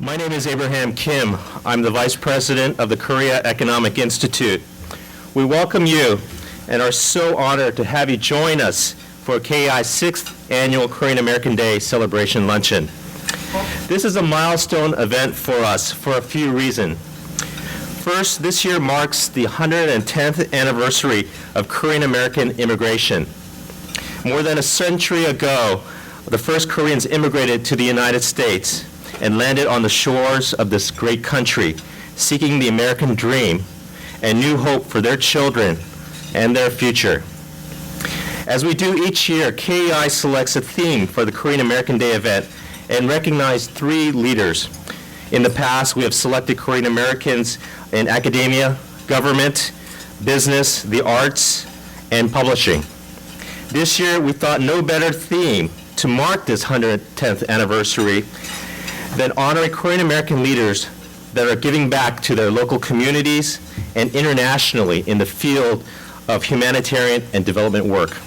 My name is Abraham Kim. I'm the Vice President of the Korea Economic Institute. We welcome you and are so honored to have you join us for KEI's 6th Annual Korean American Day Celebration Luncheon. This is a milestone event for us for a few reasons. First, this year marks the 110th anniversary of Korean American immigration. More than a century ago, the first Koreans immigrated to the United States and landed on the shores of this great country, seeking the American dream and new hope for their children and their future. As we do each year, KEI selects a theme for the Korean American Day event and recognize 3 leaders. In the past, we have selected Korean Americans in academia, government, business, the arts, and publishing. This year, we thought no better theme to mark this 110th anniversary than honoring Korean American leaders that are giving back to their local communities and internationally in the field of humanitarian and development work.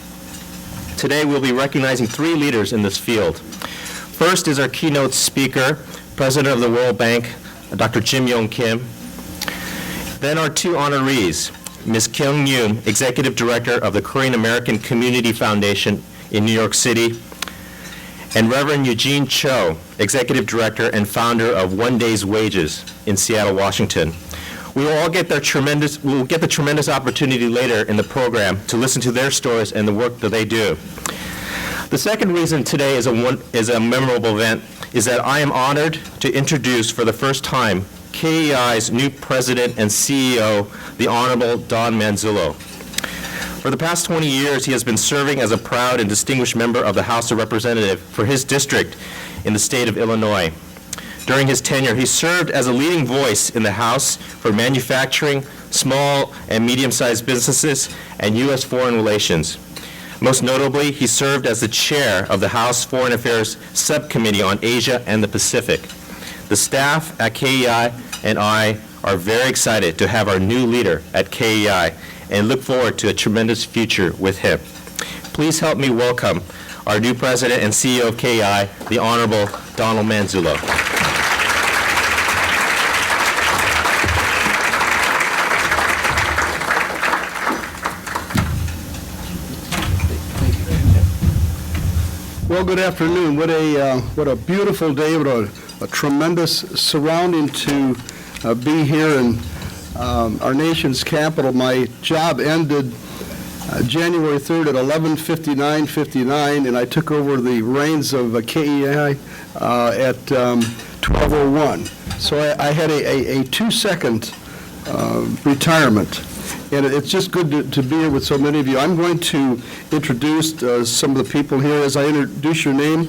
Today, we'll be recognizing 3 leaders in this field. First is our keynote speaker, President of the World Bank, Dr. Yong Kim. Then our 2 honorees, Ms. Kyung, Executive Director of the Korean American Community Foundation in New York City, and Reverend Eugene Cho, Executive Director and founder of One Day's Wages in Seattle, Washington. We will all get the tremendous opportunity later in the program to listen to their stories and the work that they do. The second reason today is a memorable event is that I am honored to introduce for the first time KEI's new President and CEO, the Honorable Don Manzullo. For the past 20 years, he has been serving as a proud and distinguished member of the House of Representatives for his district in the state of Illinois. During his tenure, he served as a leading voice in the House for manufacturing, small and medium-sized businesses, and U.S. foreign relations. Most notably, he served as the chair of the House Foreign Affairs Subcommittee on Asia and the Pacific. The staff at KEI and I are very excited to have our new leader at KEI and look forward to a tremendous future with him. Please help me welcome our new President and CEO of KEI, the Honorable Donald Manzullo. Well, good afternoon. What a beautiful day. What a tremendous surrounding to be here in our nation's capital. My job ended January 3rd at 11:59:59, and I took over the reins of KEI at 12:01. So I had a 2-second retirement. And it's just good to be here with so many of you. I'm going to introduce some of the people here. As I introduce your name,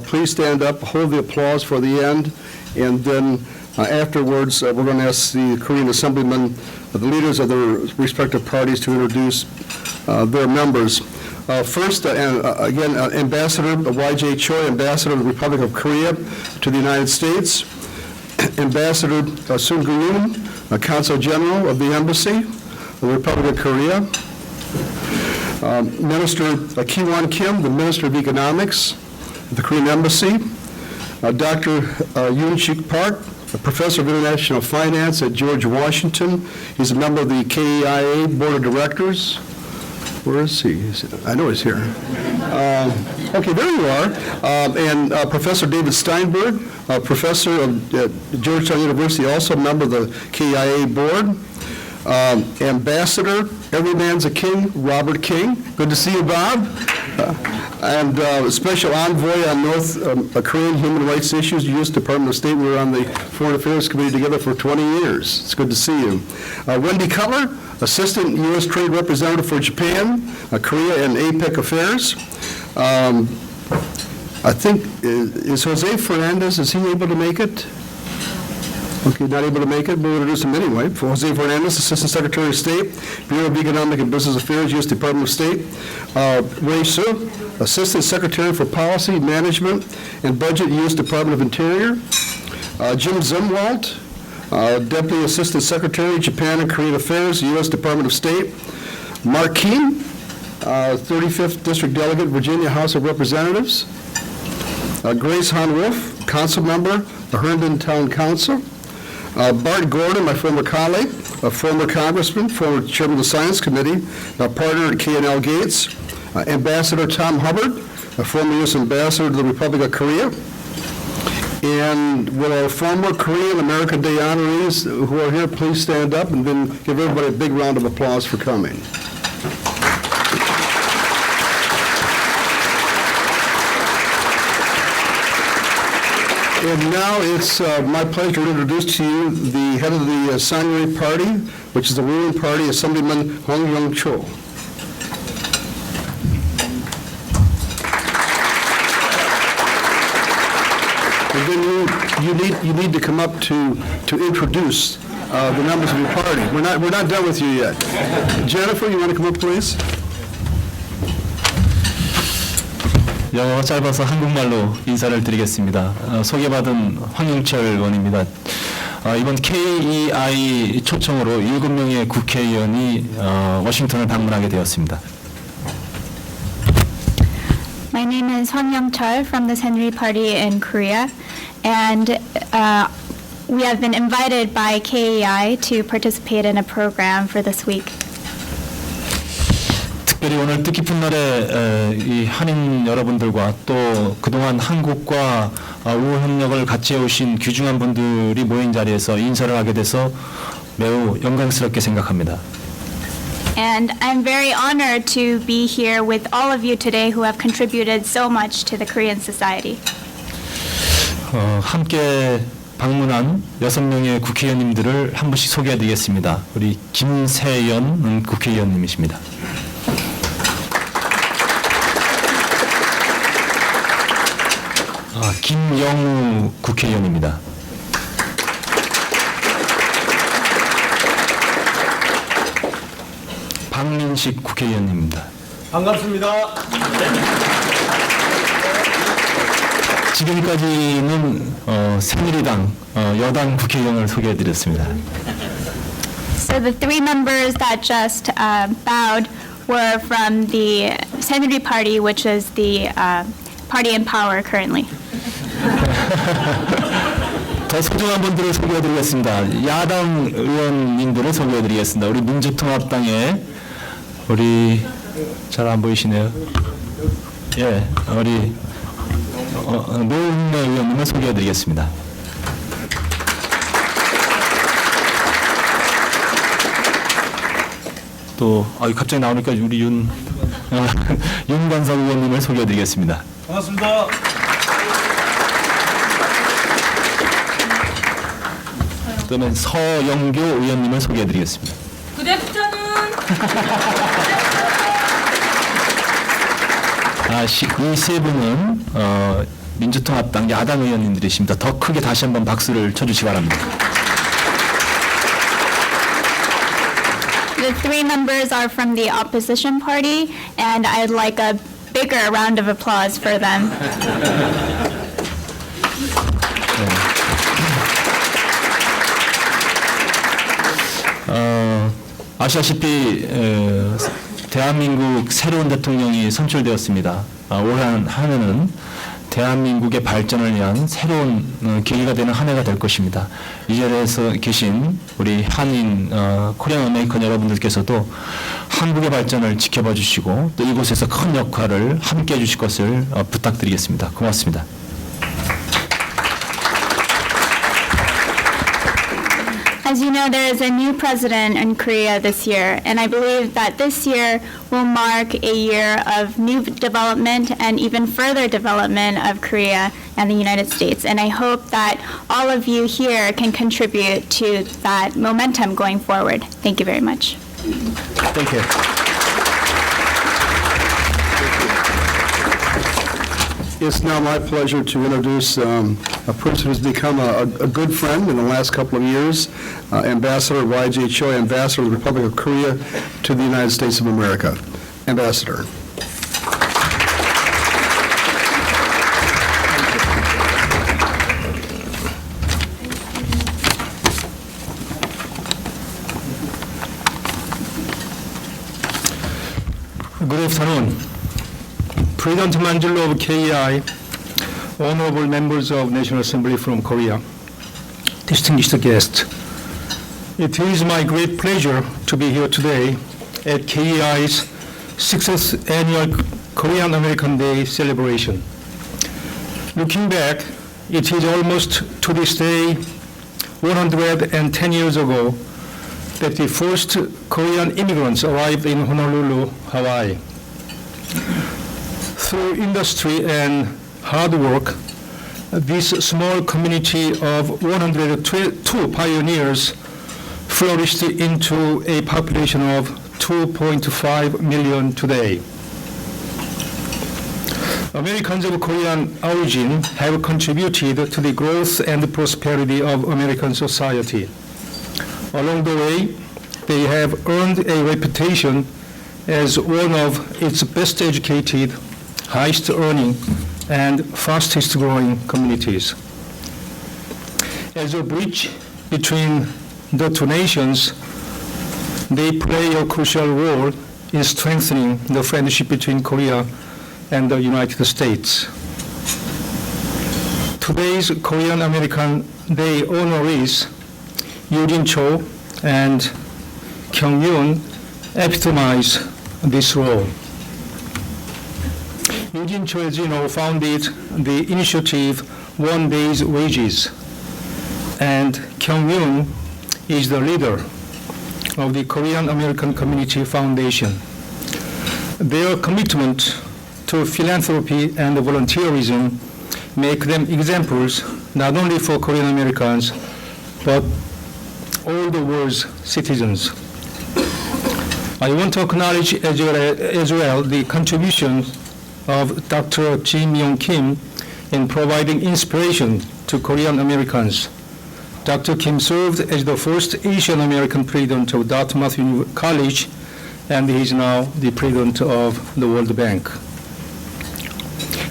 please stand up, hold the applause for the end, and then afterwards we're going to ask the Korean assemblymen, the leaders of their respective parties, to introduce their members. First, again, Ambassador YJ Choy, Ambassador of the Republic of Korea to the United States. Ambassador Yoon, Consul General of the Embassy, the Republic of Korea. Minister Yong Kim, the Minister of Economics of the Korean Embassy. Dr. Yoon Park, a Professor of International Finance at George Washington. He's a member of the KEIA Board of Directors. Where is he? I know he's here. Okay, there you are. And Professor David Steinberg, Professor of Georgetown University, also a member of the KEIA Board. Ambassador, every man's a king, Robert King. Good to see you, Bob. And Special Envoy on North Korean Human Rights Issues, U.S. Department of State. We were on the Foreign Affairs Committee together for 20 years. It's good to see you. Wendy Cutler, Assistant U.S. Trade Representative for Japan, Korea, and APEC Affairs. I think, is Jose Fernandez, is he able to make it? Okay, not able to make it, but we'll introduce him anyway. Jose Fernandez, Assistant Secretary of State, Bureau of Economic and Business Affairs, U.S. Department of State. Ray Su, Assistant Secretary for Policy, Management, and Budget, U.S. Department of Interior. Jim Zumwalt, Deputy Assistant Secretary, Japan and Korean Affairs, U.S. Department of State. Mark Keene, 35th District Delegate, Virginia House of Representatives. Grace Han Wolf, Council Member, the Herndon Town Council. Bart Gordon, my former colleague, a former congressman, former chairman of the Science Committee, a partner at K&L Gates. Ambassador Tom Hubbard, a former U.S. ambassador to the Republic of Korea. And will our former Korean American Day honorees who are here please stand up and then give everybody a big round of applause for coming. And now it's my pleasure to introduce to you the head of the Honoree Party, which is the ruling party, Assemblyman YJ Choy. And then you need to come up to introduce the members of your party. We're not done with you yet. Jennifer, you want to come up, please? 영어가 짧아서 한국말로 인사를 드리겠습니다. 소개받은 황영철 의원입니다. 이번 KEI 초청으로 7명의 국회의원이 워싱턴을 방문하게 되었습니다. My name is Hong Chol from the Honoree Party in Korea, and we have been invited by KEI to participate in a program for this week. 특별히 오늘 뜻깊은 날에 이 한인 여러분들과 또 그동안 한국과 우호 협력을 같이 해오신 귀중한 분들이 모인 자리에서 인사를 하게 돼서 매우 영광스럽게 생각합니다. And I'm very honored to be here with all of you today who have contributed so much to the Korean society. 함께 방문한 6명의 국회의원님들을 한 분씩 소개해드리겠습니다. 우리 김세연 국회의원님이십니다. 김영우 국회의원입니다. 박민식 국회의원입니다. 반갑습니다. 지금까지는 새누리당 여당 국회의원을 소개해드렸습니다. So the three members that just bowed were from the Honoree Party, which is the party in power currently. 더 소중한 분들을 소개해드리겠습니다. 야당 의원님들을 소개해드리겠습니다. 우리 민주통합당의 우리 잘 안 보이시네요. 예, 우리 노은래 의원님을 소개해드리겠습니다. 또 갑자기 나오니까 우리 윤관석 의원님을 소개해드리겠습니다. 반갑습니다. 그다음에 서영교 의원님을 소개해드리겠습니다. 부대부터는 이 세 분은 민주통합당 야당 의원님들이십니다. 더 크게 다시 한번 박수를 쳐주시기 바랍니다. The three members are from the opposition party, and I'd like a bigger round of applause for them. 아시다시피 대한민국 새로운 대통령이 선출되었습니다. 올 한 해는 대한민국의 발전을 위한 새로운 계기가 되는 한 해가 될 것입니다. 이 자리에서 계신 우리 한인 코리안 어메리칸 여러분들께서도 한국의 발전을 지켜봐 주시고 또 이곳에서 큰 역할을 함께 해 주실 것을 부탁드리겠습니다. 고맙습니다. As you know, there is a new president in Korea this year, and I believe that this year will mark a year of new development and even further development of Korea and the United States. And I hope that all of you here can contribute to that momentum going forward. Thank you very much. Thank you. It's now my pleasure to introduce a person who's become a good friend in the last couple of years, Ambassador YJ Choy, Ambassador of the Republic of Korea to the United States of America. Ambassador. Good afternoon. President Manjilo of KEI, honorable members of National Assembly from Korea, distinguished guests. It is my great pleasure to be here today at KEI's 6th Annual Korean American Day celebration. Looking back, it is almost to this day 110 years ago that the first Korean immigrants arrived in Honolulu, Hawaii. Through industry and hard work, this small community of 102 pioneers flourished into a population of 2.5 million today. Americans of Korean origin have contributed to the growth and prosperity of American society. Along the way, they have earned a reputation as one of its best educated, highest earning, and fastest growing communities. As a bridge between the two nations, they play a crucial role in strengthening the friendship between Korea and the United States. Today's Korean American Day honorees, Eugene Choy and Kyung epitomize this role. Eugene Choy, as you know, founded the initiative One Day's Wages, and Kyung is the leader of the Korean American Community Foundation. Their commitment to philanthropy and volunteerism make them examples not only for Korean Americans, but all the world's citizens. I want to acknowledge as well the contribution of Dr. Yong Kim in providing inspiration to Korean Americans. Dr. Kim served as the first Asian American president of Dartmouth College, and he is now the president of the World Bank.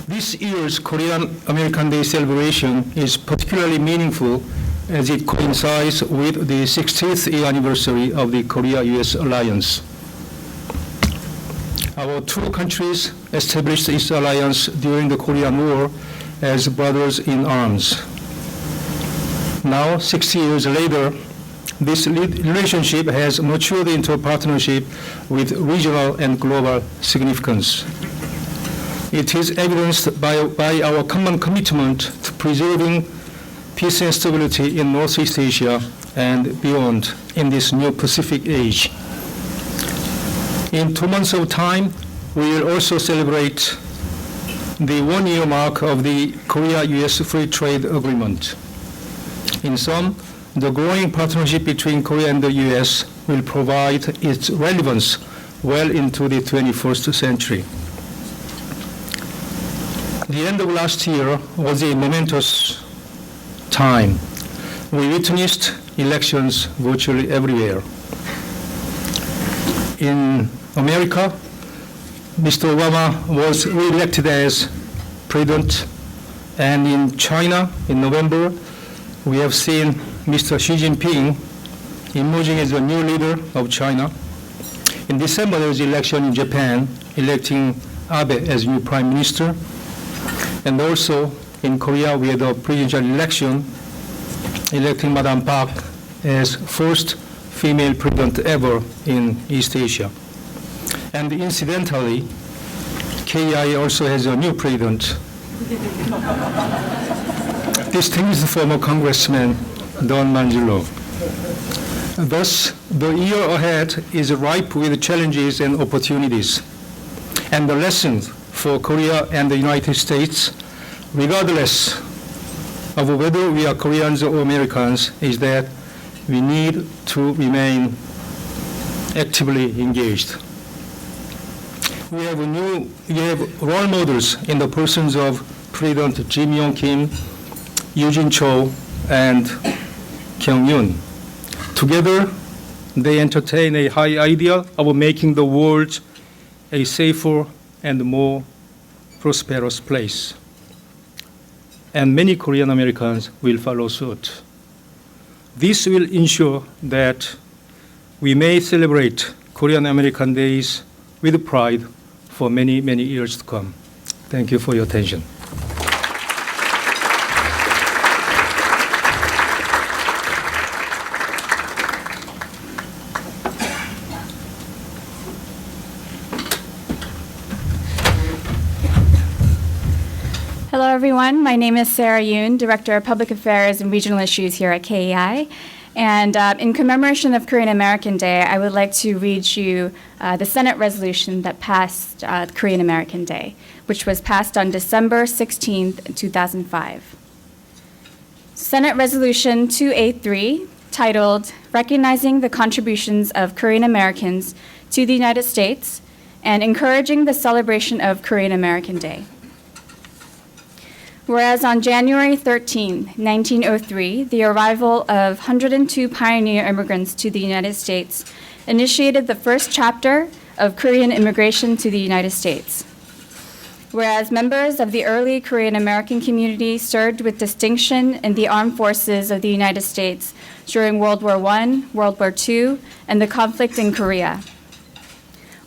This year's Korean American Day celebration is particularly meaningful as it coincides with the 60th year anniversary of the Korea-US alliance. Our two countries established this alliance during the Korean War as brothers in arms. Now, 60 years later, this relationship has matured into a partnership with regional and global significance. It is evidenced by our common commitment to preserving peace and stability in Northeast Asia and beyond in this new Pacific age. In 2 months of time, we will also celebrate the 1-year mark of the Korea-US Free Trade Agreement. In sum, the growing partnership between Korea and the US will provide its relevance well into the 21st century. The end of last year was a momentous time. We witnessed elections virtually everywhere. In America, Mr. Obama was re-elected as president, and in China, in November, we have seen Mr. Xi Jinping emerging as a new leader of China. In December, there was an election in Japan, electing Abe as new prime minister. And also in Korea, we had a presidential election, electing Madame Park as first female president ever in East Asia. And incidentally, KEI also has a new president, distinguished former Congressman Don Manzullo. Thus, the year ahead is ripe with challenges and opportunities. And the lessons for Korea and the United States, regardless of whether we are Koreans or Americans, is that we need to remain actively engaged. We have role models in the persons of President Yong Kim, Eugene Choy, and Kyung. Together, they entertain a high ideal of making the world a safer and more prosperous place. And many Korean Americans will follow suit. This will ensure that we may celebrate Korean American Days with pride for many, many years to come. Thank you for your attention. Hello, everyone. My name is Sarah Yoon, Director of Public Affairs and Regional Issues here at KEI. And in commemoration of Korean American Day, I would like to read you the Senate resolution that passed Korean American Day, which was passed on December 16th, 2005. Senate Resolution 283, titled Recognizing the Contributions of Korean Americans to the United States and Encouraging the Celebration of Korean American Day. Whereas on January 13, 1903, the arrival of 102 pioneer immigrants to the United States initiated the first chapter of Korean immigration to the United States. Whereas members of the early Korean American community served with distinction in the armed forces of the United States during World War I, World War II, and the conflict in Korea.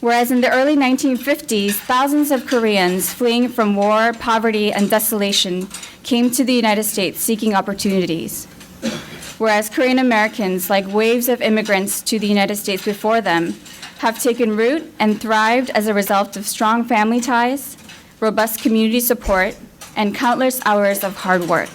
Whereas in the early 1950s, thousands of Koreans fleeing from war, poverty, and desolation came to the United States seeking opportunities. Whereas Korean Americans, like waves of immigrants to the United States before them, have taken root and thrived as a result of strong family ties, robust community support, and countless hours of hard work.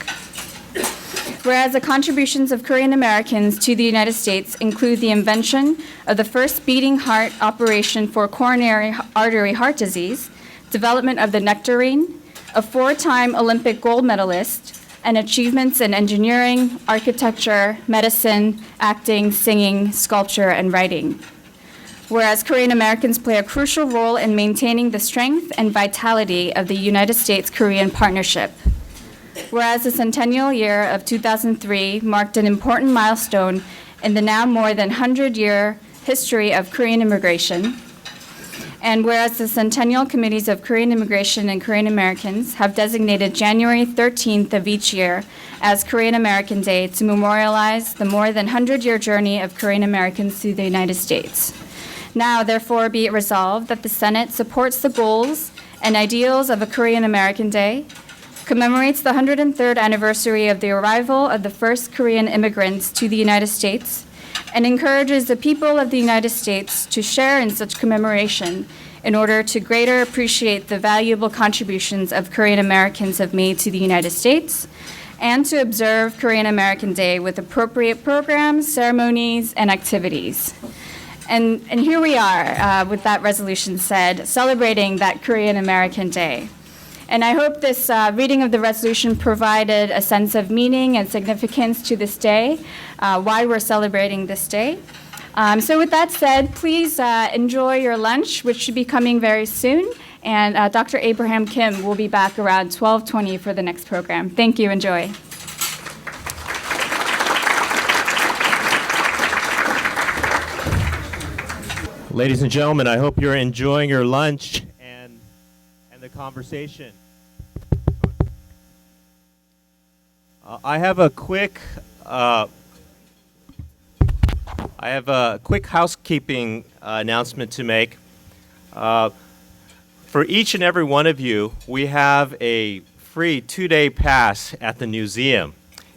Whereas the contributions of Korean Americans to the United States include the invention of the first beating heart operation for coronary artery heart disease, development of the nectarine, a 4-time Olympic gold medalist, and achievements in engineering, architecture, medicine, acting, singing, sculpture, and writing. Whereas Korean Americans play a crucial role in maintaining the strength and vitality of the United States-Korean partnership. Whereas the centennial year of 2003 marked an important milestone in the now more than 100-year history of Korean immigration, and whereas the Centennial Committees of Korean Immigration and Korean Americans have designated January 13th of each year as Korean American Day to memorialize the more than 100-year journey of Korean Americans to the United States. Now, therefore, be it resolved that the Senate supports the goals and ideals of a Korean American Day, commemorates the 103rd anniversary of the arrival of the first Korean immigrants to the United States, and encourages the people of the United States to share in such commemoration in order to greater appreciate the valuable contributions of Korean Americans have made to the United States, and to observe Korean American Day with appropriate programs, ceremonies, and activities. And here we are, with that resolution said, celebrating that Korean American Day. And I hope this reading of the resolution provided a sense of meaning and significance to this day, why we're celebrating this day. So with that said, please enjoy your lunch, which should be coming very soon. And Dr. Abraham Kim will be back around 12:20 for the next program. Thank you. Enjoy. Ladies and gentlemen, I hope you're enjoying your lunch and the conversation. I have a quick housekeeping announcement to make. For each and every one of you, we have a free 2-day pass at the museum,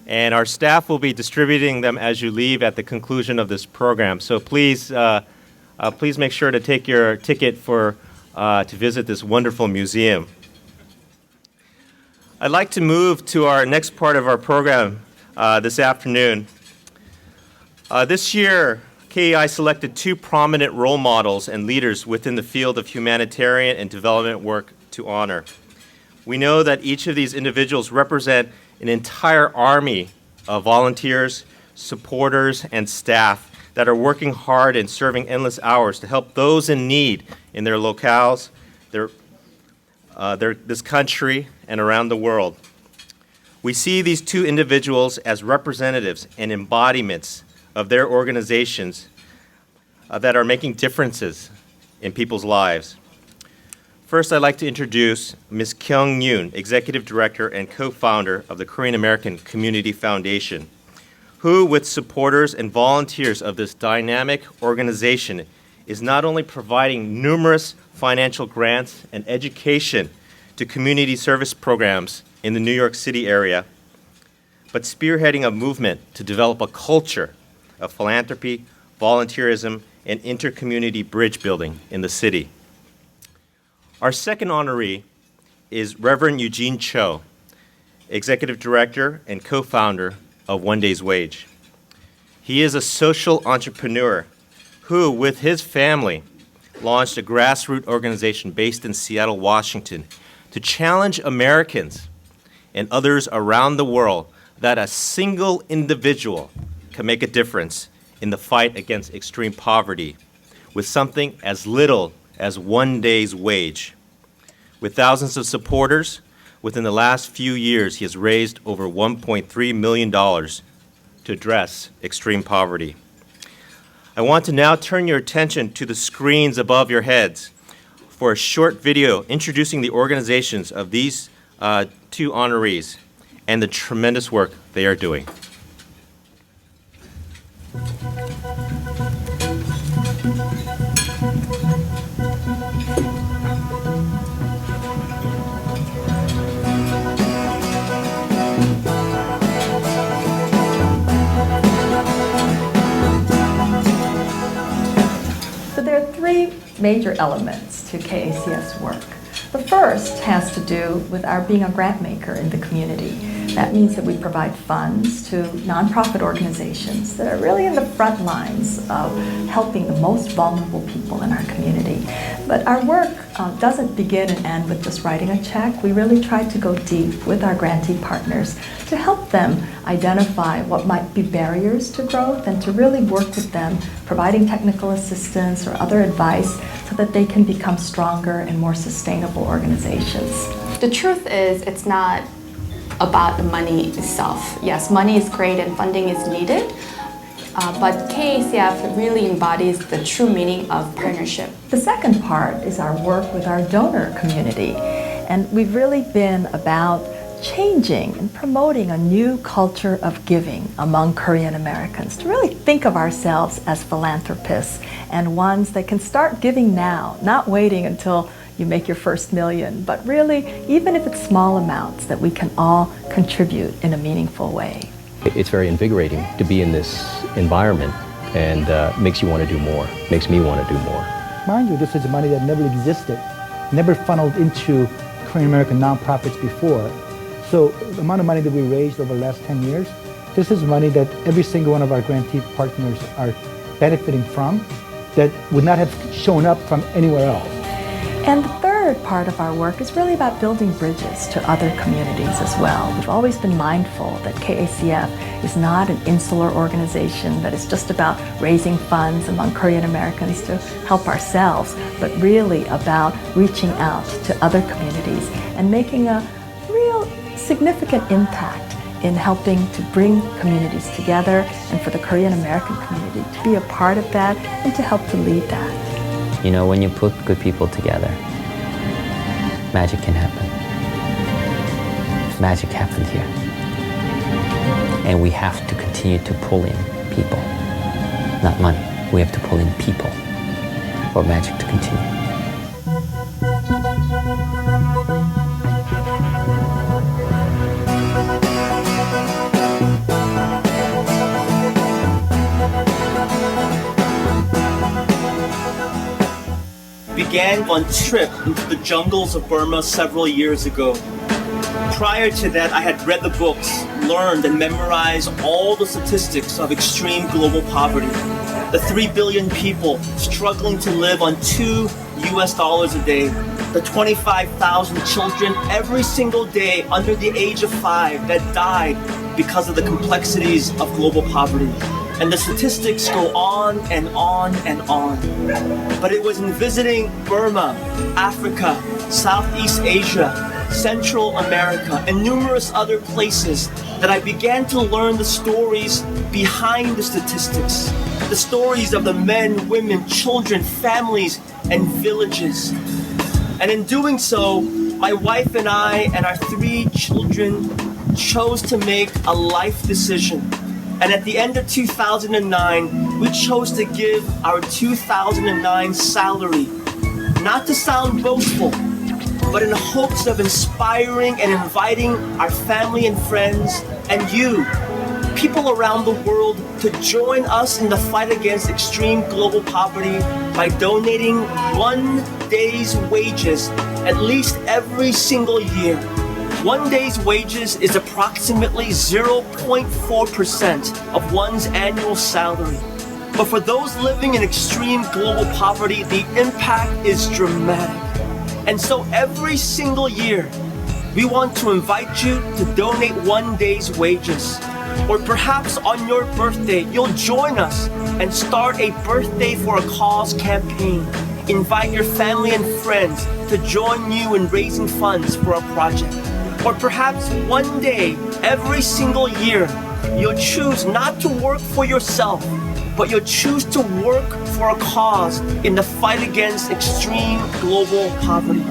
and our staff will be distributing them as you leave at the conclusion of this program. So please make sure to take your ticket to visit this wonderful museum. I'd like to move to our next part of our program this afternoon. This year, KEI selected 2 prominent role models and leaders within the field of humanitarian and development work to honor. We know that each of these individuals represent an entire army of volunteers, supporters, and staff that are working hard and serving endless hours to help those in need in their locales, this country, and around the world. We see these 2 individuals as representatives and embodiments of their organizations that are making differences in people's lives. First, I'd like to introduce Ms. Kyung Yoon, Executive Director and co-founder of the Korean American Community Foundation, who, with supporters and volunteers of this dynamic organization, is not only providing numerous financial grants and education to community service programs in the New York City area, but spearheading a movement to develop a culture of philanthropy, volunteerism, and inter-community bridge building in the city. Our second honoree is Reverend Eugene Choy, Executive Director and co-founder of One Day's Wage. He is a social entrepreneur who, with his family, launched a grassroots organization based in Seattle, Washington, to challenge Americans and others around the world that a single individual can make a difference in the fight against extreme poverty with something as little as 1 day's wage. With thousands of supporters, within the last few years, he has raised over $1.3 million to address extreme poverty. I want to now turn your attention to the screens above your heads for a short video introducing the organizations of these two honorees and the tremendous work they are doing. So there are three major elements to KACF's work. The first has to do with our being a grant maker in the community. That means that we provide funds to nonprofit organizations that are really in the front lines of helping the most vulnerable people in our community. But our work doesn't begin and end with just writing a check. We really try to go deep with our grantee partners to help them identify what might be barriers to growth and to really work with them, providing technical assistance or other advice so that they can become stronger and more sustainable organizations. The truth is, it's not about the money itself. Yes, money is great and funding is needed, but KACF really embodies the true meaning of partnership. The second part is our work with our donor community, and we've really been about changing and promoting a new culture of giving among Korean Americans, to really think of ourselves as philanthropists and ones that can start giving now, not waiting until you make your first million, but really, even if it's small amounts, that we can all contribute in a meaningful way. It's very invigorating to be in this environment, and makes you want to do more, makes me want to do more. Mind you, this is money that never existed, never funneled into Korean American nonprofits before. So the amount of money that we raised over the last 10 years, this is money that every single one of our grantee partners are benefiting from, that would not have shown up from anywhere else. And the third part of our work is really about building bridges to other communities as well. We've always been mindful that KACF is not an insular organization that is just about raising funds among Korean Americans to help ourselves, but really about reaching out to other communities and making a real significant impact in helping to bring communities together and for the Korean American community to be a part of that and to help to lead that. You know, when you put good people together, magic can happen. Magic happened here. And we have to continue to pull in people, not money. We have to pull in people for magic to continue. Began on trip into the jungles of Burma several years ago. Prior to that, I had read the books, learned and memorized all the statistics of extreme global poverty. The 3 billion people struggling to live on $2 a day. The 25,000 children every single day under the age of 5 that died because of the complexities of global poverty. And the statistics go on and on and on. But it was in visiting Burma, Africa, Southeast Asia, Central America, and numerous other places that I began to learn the stories behind the statistics. The stories of the men, women, children, families, and villages. And in doing so, my wife and I and our 3 children chose to make a life decision. And at the end of 2009, we chose to give our 2009 salary, not to sound boastful, but in the hopes of inspiring and inviting our family and friends and you, people around the world, to join us in the fight against extreme global poverty by donating 1 day's wages at least every single year. One day's wages is approximately 0.4% of one's annual salary. But for those living in extreme global poverty, the impact is dramatic. And so every single year, we want to invite you to donate one day's wages. Or perhaps on your birthday, you'll join us and start a Birthday for a Cause campaign. Invite your family and friends to join you in raising funds for a project. Or perhaps one day, every single year, you'll choose not to work for yourself, but you'll choose to work for a cause in the fight against extreme global poverty.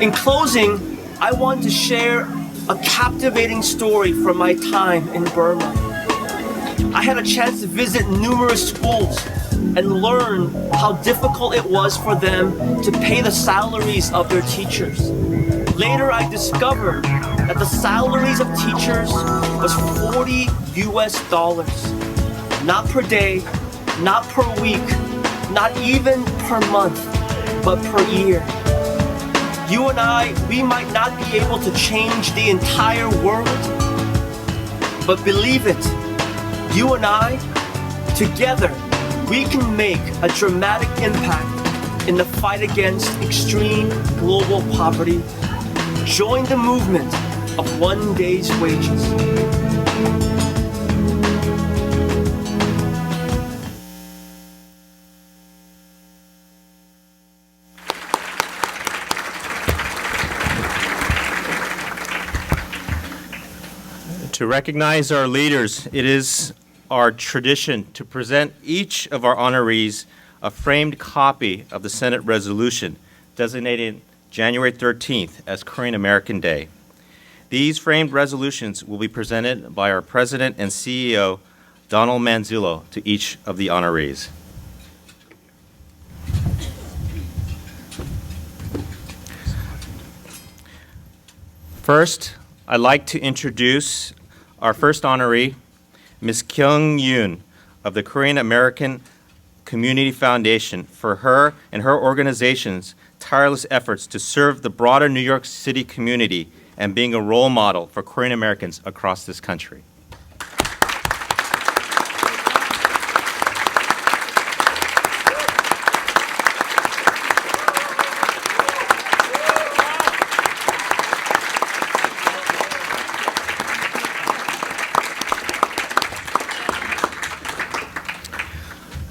In closing, I want to share a captivating story from my time in Burma. I had a chance to visit numerous schools and learn how difficult it was for them to pay the salaries of their teachers. Later, I discovered that the salaries of teachers was $40 US. Not per day, not per week, not even per month, but per year. You and I, we might not be able to change the entire world, but believe it, you and I, together, we can make a dramatic impact in the fight against extreme global poverty. Join the movement of one day's wages. To recognize our leaders, it is our tradition to present each of our honorees a framed copy of the Senate resolution designated January 13th as Korean American Day. These framed resolutions will be presented by our President and CEO, Donald Manzullo, to each of the honorees. First, I'd like to introduce our first honoree, Ms. Kyung of the Korean American Community Foundation, for her and her organization's tireless efforts to serve the broader New York City community and being a role model for Korean Americans across this country.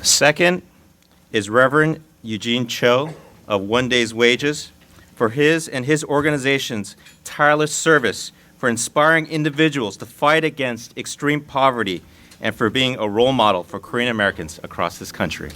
Second is Reverend Eugene Choy of One Day's Wages for his and his organization's tireless service for inspiring individuals to fight against extreme poverty and for being a role model for Korean Americans across this country.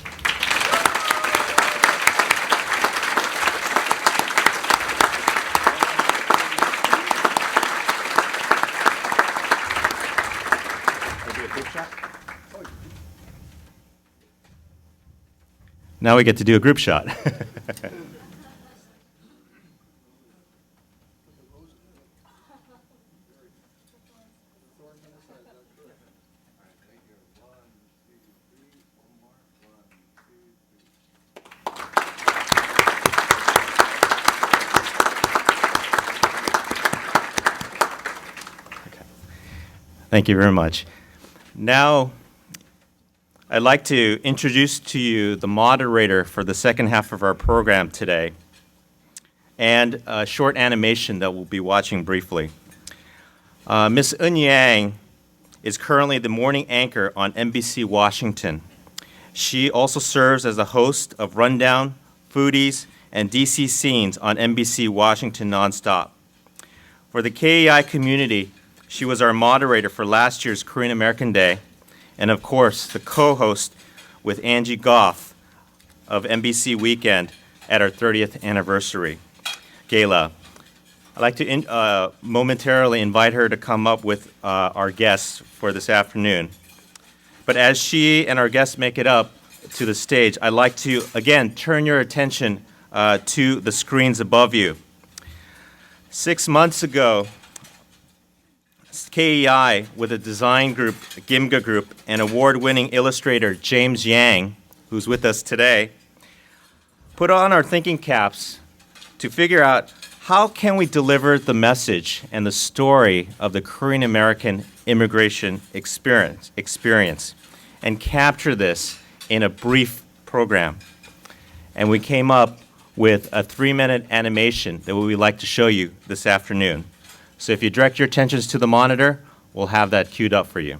Now we get to do a group shot. Thank you very much. Now, I'd like to introduce to you the moderator for the second half of our program today and a short animation that we'll be watching briefly. Ms. Eun Yang is currently the morning anchor on NBC Washington. She also serves as the host of Rundown, Foodies, and DC Scenes on NBC Washington Nonstop. For the KEI community, she was our moderator for last year's Korean American Day, and of course, the co-host with Angie Goff of NBC Weekend at our 30th anniversary gala. I'd like to momentarily invite her to come up with our guests for this afternoon. But as she and our guests make it up to the stage, I'd like to, again, turn your attention to the screens above you. 6 months ago, KEI, with a design group, Gimga Group, and award-winning illustrator James Yang, who's with us today, put on our thinking caps to figure out how can we deliver the message and the story of the Korean American immigration experience and capture this in a brief program. And we came up with a 3-minute animation that we would like to show you this afternoon. So if you direct your attentions to the monitor, we'll have that queued up for you.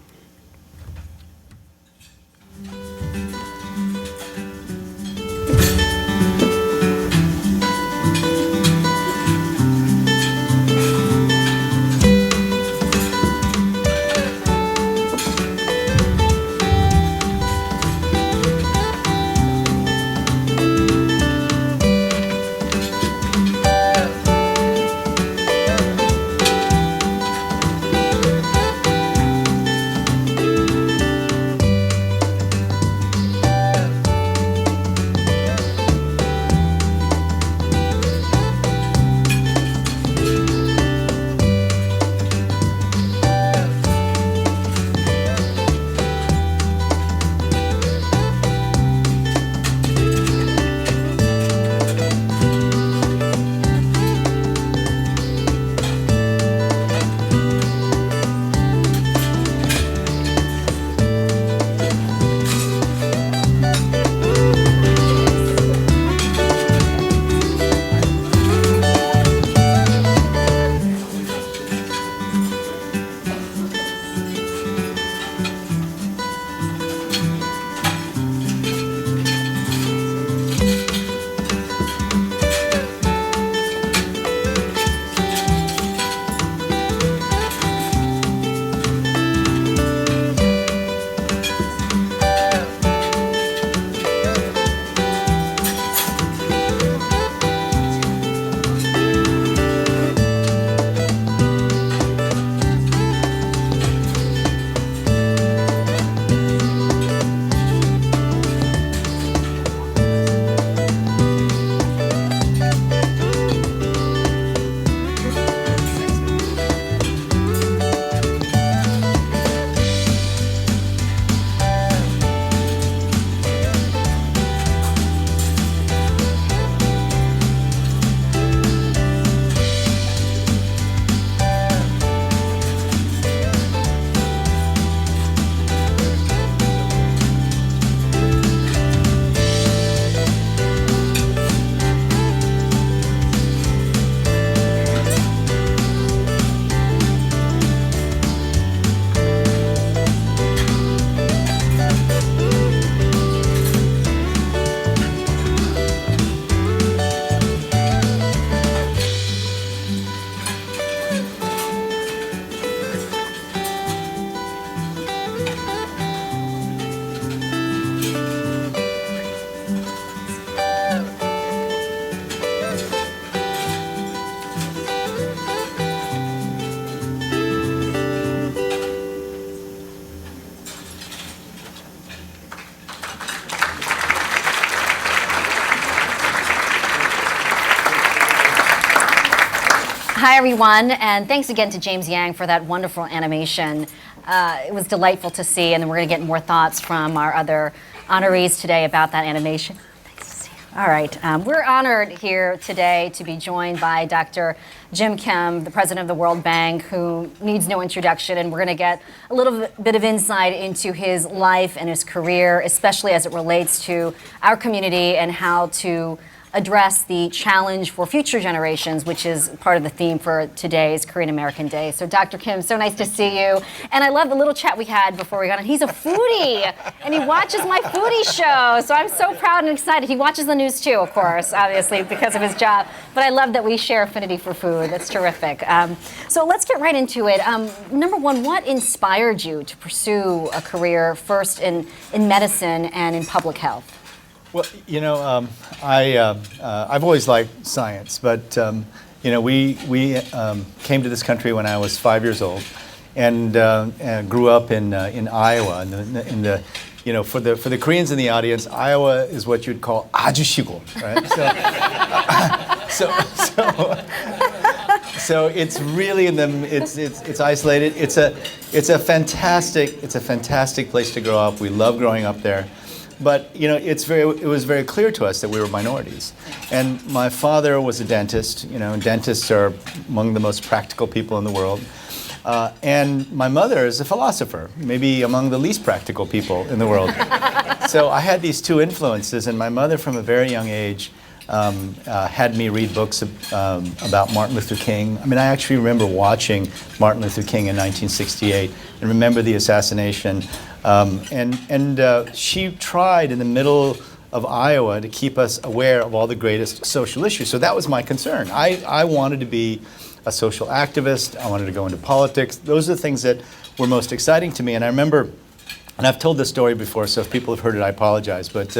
Hi, everyone, and thanks again to James Yang for that wonderful animation. It was delightful to see, and we're going to get more thoughts from our other honorees today about that animation. Thanks to see you. All right, we're honored here today to be joined by Dr. Yong Kim, the president of the World Bank, who needs no introduction, and we're going to get a little bit of insight into his life and his career, especially as it relates to our community and how to address the challenge for future generations, which is part of the theme for today's Korean American Day. So Dr. Kim, so nice to see you. And I love the little chat we had before we got on. He's a foodie, and he watches my foodie show. So I'm so proud and excited. He watches the news too, of course, obviously, because of his job. But I love that we share affinity for food. That's terrific. So let's get right into it. Number one, what inspired you to pursue a career first in medicine and in public health? Well, you know, I've always liked science, but you know, we came to this country when I was 5 years old, and grew up in Iowa. In the you know, for the Koreans in the audience, Iowa is what you'd call 아주시고, right? So it's really it's isolated. It's a fantastic place to grow up. We love growing up there. But it was very clear to us that we were minorities. And my father was a dentist. Dentists are among the most practical people in the world. And my mother is a philosopher, maybe among the least practical people in the world. So I had these two influences, and my mother from a very young age had me read books about Martin Luther King. I actually remember watching Martin Luther King in 1968 and remember the assassination. She tried in the middle of Iowa to keep us aware of all the greatest social issues. So that was my concern. I wanted to be a social activist. I wanted to go into politics. Those are the things that were most exciting to me. And I remember, and I've told this story before, so if people have heard it, I apologize. But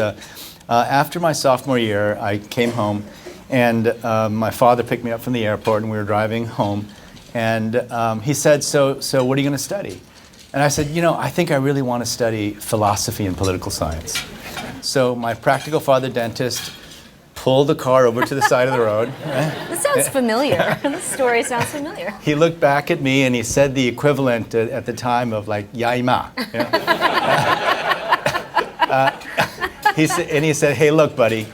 after my sophomore year, I came home, and my father picked me up from the airport, and we were driving home. And he said, so what are you going to study? And I said, I think I really want to study philosophy and political science. So my practical father, dentist, pulled the car over to the side of the road. This sounds familiar. This story sounds familiar. He looked back at me and he said the equivalent at the time of like, yaima. He said, hey, look, buddy.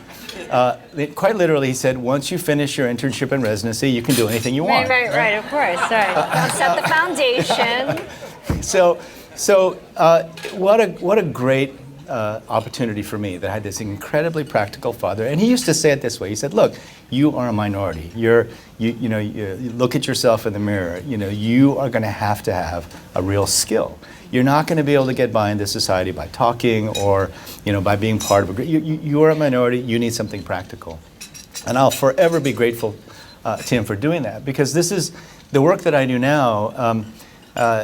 Quite literally, he said, once you finish your internship and residency, you can do anything you want. Right, of course. Sorry. Set the foundation. So what a great opportunity for me that I had this incredibly practical father. And he used to say it this way. He said, look, you are a minority. You look at yourself in the mirror. You are going to have a real skill. You're not going to be able to get by in this society by talking or by being part of a group. You are a minority. You need something practical. And I'll forever be grateful to him for doing that, because this is the work that I do now.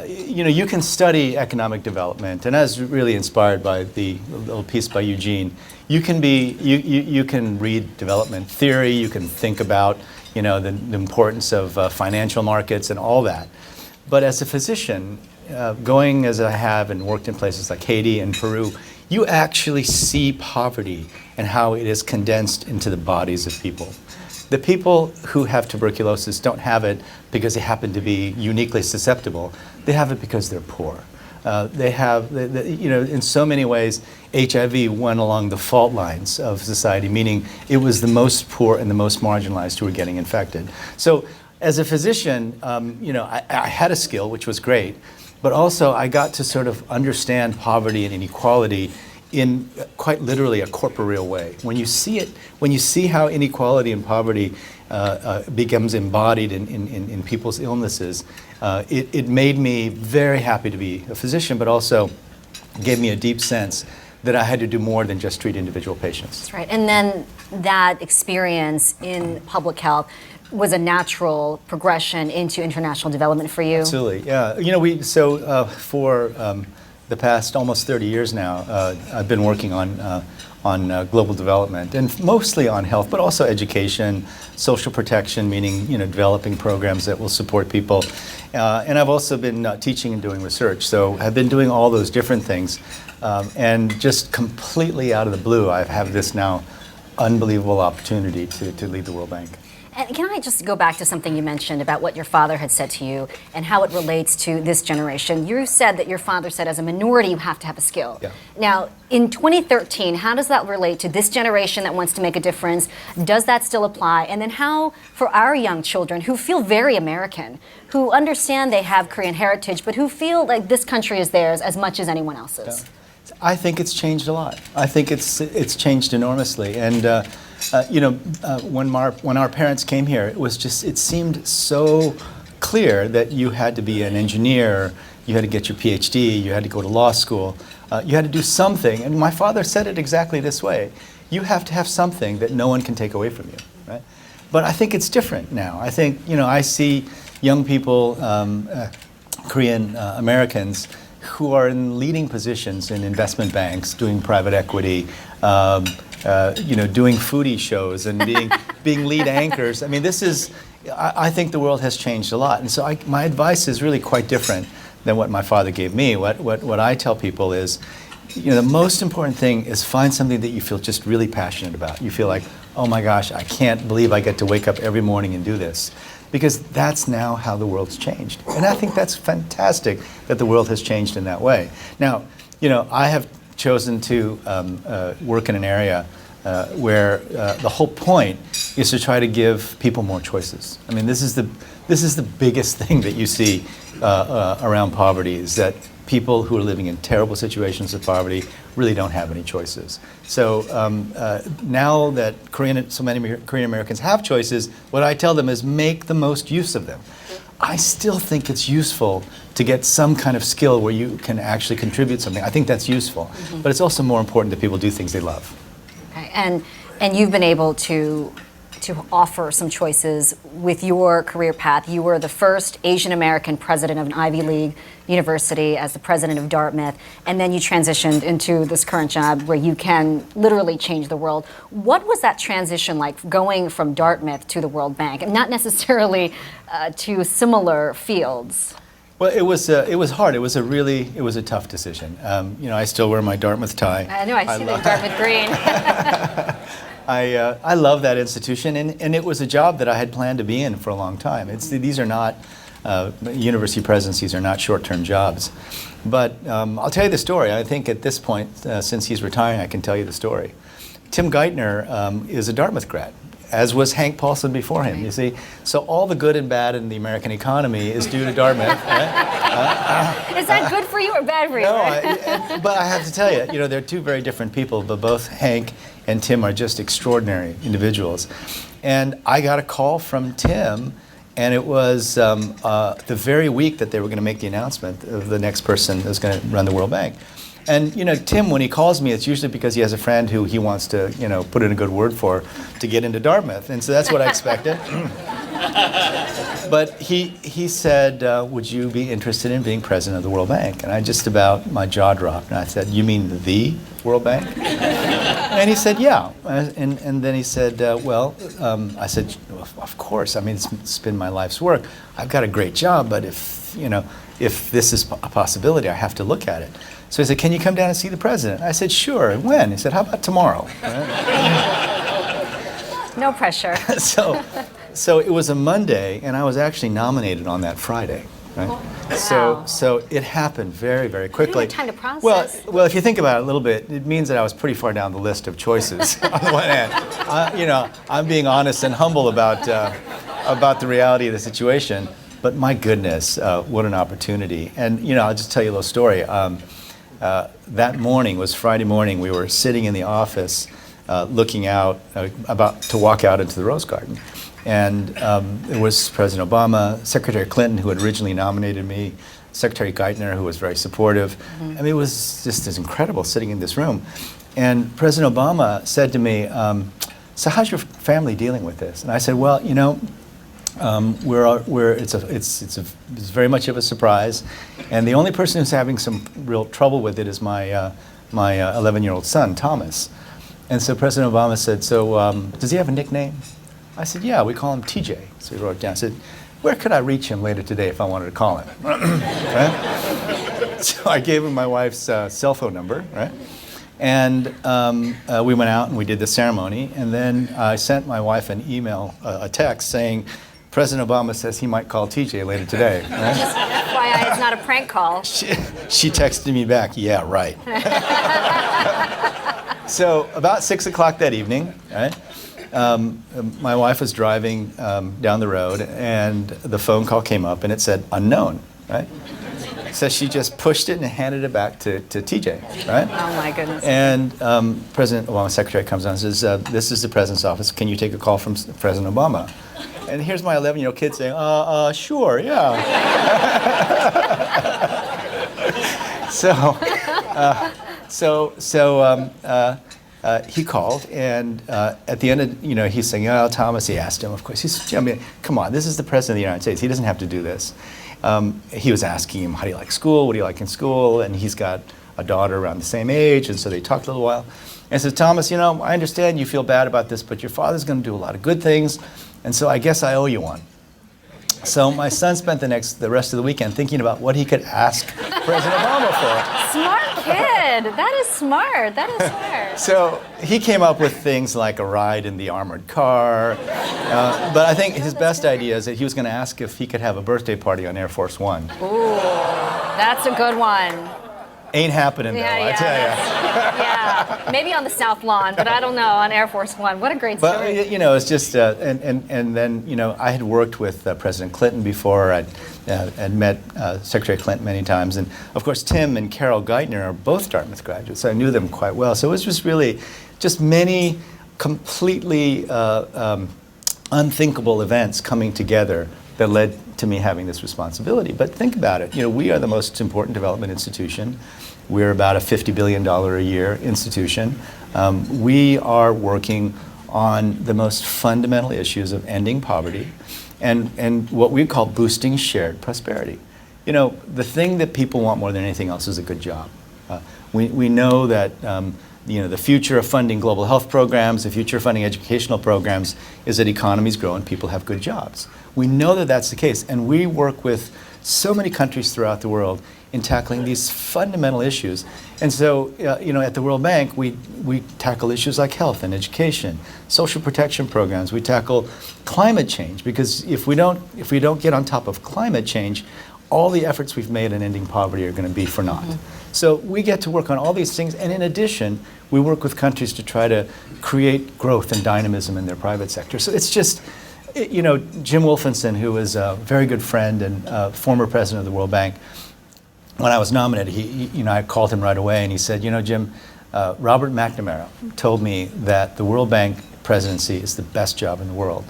You can study economic development, and I was really inspired by the little piece by Eugene. You can read development theory. You can think about the importance of financial markets and all that. But as a physician, going as I have and worked in places like Haiti and Peru, you actually see poverty and how it is condensed into the bodies of people. The people who have tuberculosis don't have it because they happen to be uniquely susceptible. They have it because they're poor. They have, in so many ways, HIV went along the fault lines of society, meaning it was the most poor and the most marginalized who were getting infected. So as a physician, I had a skill, which was great, but also I got to sort of understand poverty and inequality in quite literally a corporeal way. When you see it, when you see how inequality and poverty becomes embodied in people's illnesses, it made me very happy to be a physician, but also gave me a deep sense that I had to do more than just treat individual patients. That's right. And then that experience in public health was a natural progression into international development for you? Absolutely, yeah. For the past almost 30 years now, I've been working on global development, and mostly on health, but also education, social protection, meaning developing programs that will support people. And I've also been teaching and doing research. So I've been doing all those different things, and just completely out of the blue, I have this now unbelievable opportunity to lead the World Bank. And can I just go back to something you mentioned about what your father had said to you and how it relates to this generation? You said that your father said as a minority you have to have a skill. Yeah. Now, in 2013, how does that relate to this generation that wants to make a difference? Does that still apply? And then how, for our young children who feel very American, who understand they have Korean heritage, but who feel like this country is theirs as much as anyone else's? Yeah. I think it's changed a lot. I think it's changed enormously. And when our parents came here, it seemed so clear that you had to be an engineer, you had to get your PhD, you had to go to law school, you had to do something. And my father said it exactly this way: you have to have something that no one can take away from you, right? But I think it's different now. I think I see young people, Korean Americans, who are in leading positions in investment banks, doing private equity, doing foodie shows and being lead anchors. I mean, I think the world has changed a lot. And so my advice is really quite different than what my father gave me. What I tell people is, the most important thing is find something that you feel just really passionate about. You feel like, oh my gosh, I can't believe I get to wake up every morning and do this. Because that's now how the world's changed. And I think that's fantastic that the world has changed in that way. Now, I have chosen to work in an area where the whole point is to try to give people more choices. I mean, this is the biggest thing that you see around poverty, is that people who are living in terrible situations of poverty really don't have any choices. So now that so many Korean Americans have choices, what I tell them is make the most use of them. I still think it's useful to get some kind of skill where you can actually contribute something. I think that's useful. But it's also more important that people do things they love. Okay. And you've been able to offer some choices with your career path. You were the first Asian American president of an Ivy League university as the president of Dartmouth, and then you transitioned into this current job where you can literally change the world. What was that transition like, going from Dartmouth to the World Bank, and not necessarily to similar fields? Well, it was hard. It was a tough decision. I still wear my Dartmouth tie. I know, I see the Dartmouth green. I love that institution, and it was a job that I had planned to be in for a long time. These are not university presidencies are not short-term jobs. But I'll tell you the story. I think at this point, since he's retiring, I can tell you the story. Tim Geithner is a Dartmouth grad, as was Hank Paulson before him, you see. So all the good and bad in the American economy is due to Dartmouth. Right? Is that good for you or bad for you? No, but I have to tell you, they're two very different people, but both Hank and Tim are just extraordinary individuals. And I got a call from Tim, and it was the very week that they were going to make the announcement of the next person that's going to run the World Bank. And Tim, when he calls me, it's usually because he has a friend who he wants to, put in a good word for to get into Dartmouth. And so that's what I expected. But he said, would you be interested in being president of the World Bank? And my jaw dropped. And I said, you mean the World Bank? And he said, yeah. And then he said, I said, of course. I mean, it's been my life's work. I've got a great job, but if this is a possibility, I have to look at it. So he said, can you come down and see the president? I said, sure. When? He said, how about tomorrow? No pressure. So it was a Monday, and I was actually nominated on that Friday. Right? Wow. So it happened very, very quickly. You had time to process. Well, if you think about it a little bit, it means that I was pretty far down the list of choices. On the one hand, I'm being honest and humble about the reality of the situation. But my goodness, what an opportunity! And I'll just tell you a little story. That morning was Friday morning. We were sitting in the office, looking out, about to walk out into the Rose Garden. And it was President Obama, Secretary Clinton, who had originally nominated me, Secretary Geithner, who was very supportive. I mean, it was just as incredible sitting in this room. And President Obama said to me, so how's your family dealing with this? And I said, well, it's very much of a surprise. And the only person who's having some real trouble with it is my 11-year-old son, Thomas. And so President Obama said, so does he have a nickname? I said, yeah, we call him TJ. So he wrote it down. I said, where could I reach him later today if I wanted to call him? Right? So I gave him my wife's cell phone number, right? And we went out and we did the ceremony. And then I sent my wife an email, a text saying, President Obama says he might call TJ later today. Right? Just FYI, it's not a prank call. She texted me back, yeah, right. So about 6 o'clock that evening, right? My wife was driving down the road, and the phone call came up, and it said unknown, right? So she just pushed it and handed it back to TJ, right? Oh my goodness. And President Obama's secretary comes on and says, this is the president's office. Can you take a call from President Obama? And here's my 11-year-old kid saying, sure, yeah. He called, and at the end of, he's saying, oh, Thomas, he asked him, of course. He said, come on, this is the president of the United States. He doesn't have to do this. He was asking him, how do you like school? What do you like in school? And he's got a daughter around the same age, and so they talked a little while. And I said, Thomas, I understand you feel bad about this, but your father's going to do a lot of good things, and so I guess I owe you one. So my son spent the rest of the weekend thinking about what he could ask President Obama for. Smart kid. That is smart. That is smart. So he came up with things like a ride in the armored car. But I think his best idea is that he was going to ask if he could have a birthday party on Air Force One. Ooh, that's a good one. Ain't happening though, I tell you. Yeah, maybe on the South Lawn, but I don't know, on Air Force One. What a great story. But, you know, it's just, and then, you know, I had worked with President Clinton before. I'd met Secretary Clinton many times. And, of course, Tim and Carol Geithner are both Dartmouth graduates, so I knew them quite well. So it was just really, just many completely unthinkable events coming together that led to me having this responsibility. But think about it. You know, we are the most important development institution. We're about a $50 billion a year institution. We are working on the most fundamental issues of ending poverty and what we call boosting shared prosperity. You know, the thing that people want more than anything else is a good job. We know that you know, the future of funding global health programs, the future of funding educational programs is that economies grow and people have good jobs. We know that that's the case, and we work with so many countries throughout the world in tackling these fundamental issues. And so, you know, at the World Bank, we tackle issues like health and education, social protection programs. We tackle climate change, because if we don't get on top of climate change, all the efforts we've made in ending poverty are going to be for naught. So we get to work on all these things, and in addition, we work with countries to try to create growth and dynamism in their private sector. So it's just, you know, Jim Wolfenson, who is a very good friend and former president of the World Bank, when I was nominated, you know, I called him right away, and he said, you know, Jim, Robert McNamara told me that the World Bank presidency is the best job in the world,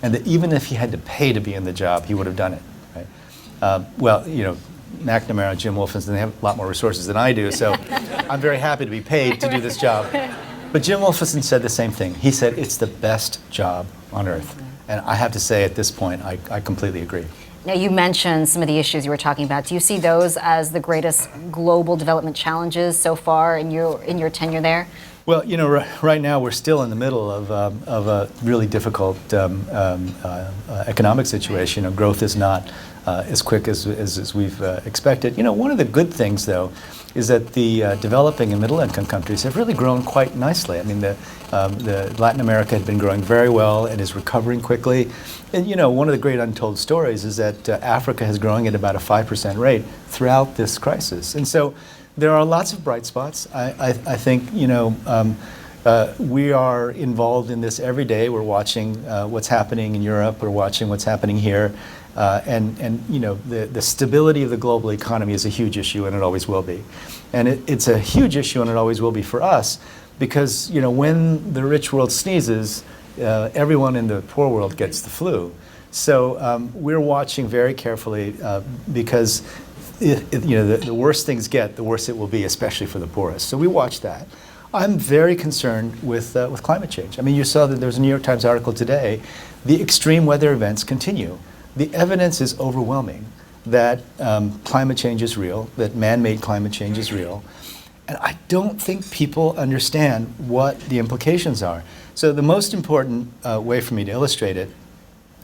and that even if he had to pay to be in the job, he would have done it. Right? Well, you know, McNamara, Jim Wolfenson, they have a lot more resources than I do, so I'm very happy to be paid to do this job. But Jim Wolfenson said the same thing. He said it's the best job on earth. And I have to say at this point, I completely agree. Now, you mentioned some of the issues you were talking about. Do you see those as the greatest global development challenges so far in your tenure there? Well, you know, right now we're still in the middle of a really difficult economic situation. You know, growth is not as quick as we've expected. You know, one of the good things, though, is that the developing and middle-income countries have really grown quite nicely. I mean, the Latin America had been growing very well and is recovering quickly. And, you know, one of the great untold stories is that Africa is growing at about a 5% rate throughout this crisis. And so there are lots of bright spots. I think, you know, we are involved in this every day. We're watching what's happening in Europe. We're watching what's happening here. And you know, the stability of the global economy is a huge issue, and it always will be. And it's a huge issue, and it always will be for us, because, you know, when the rich world sneezes, everyone in the poor world gets the flu. So we're watching very carefully because you know, the worse things get, the worse it will be, especially for the poorest. So we watch that. I'm very concerned with climate change. I mean, you saw that there was a New York Times article today. The extreme weather events continue. The evidence is overwhelming that climate change is real, that man-made climate change is real. And I don't think people understand what the implications are. So the most important way for me to illustrate it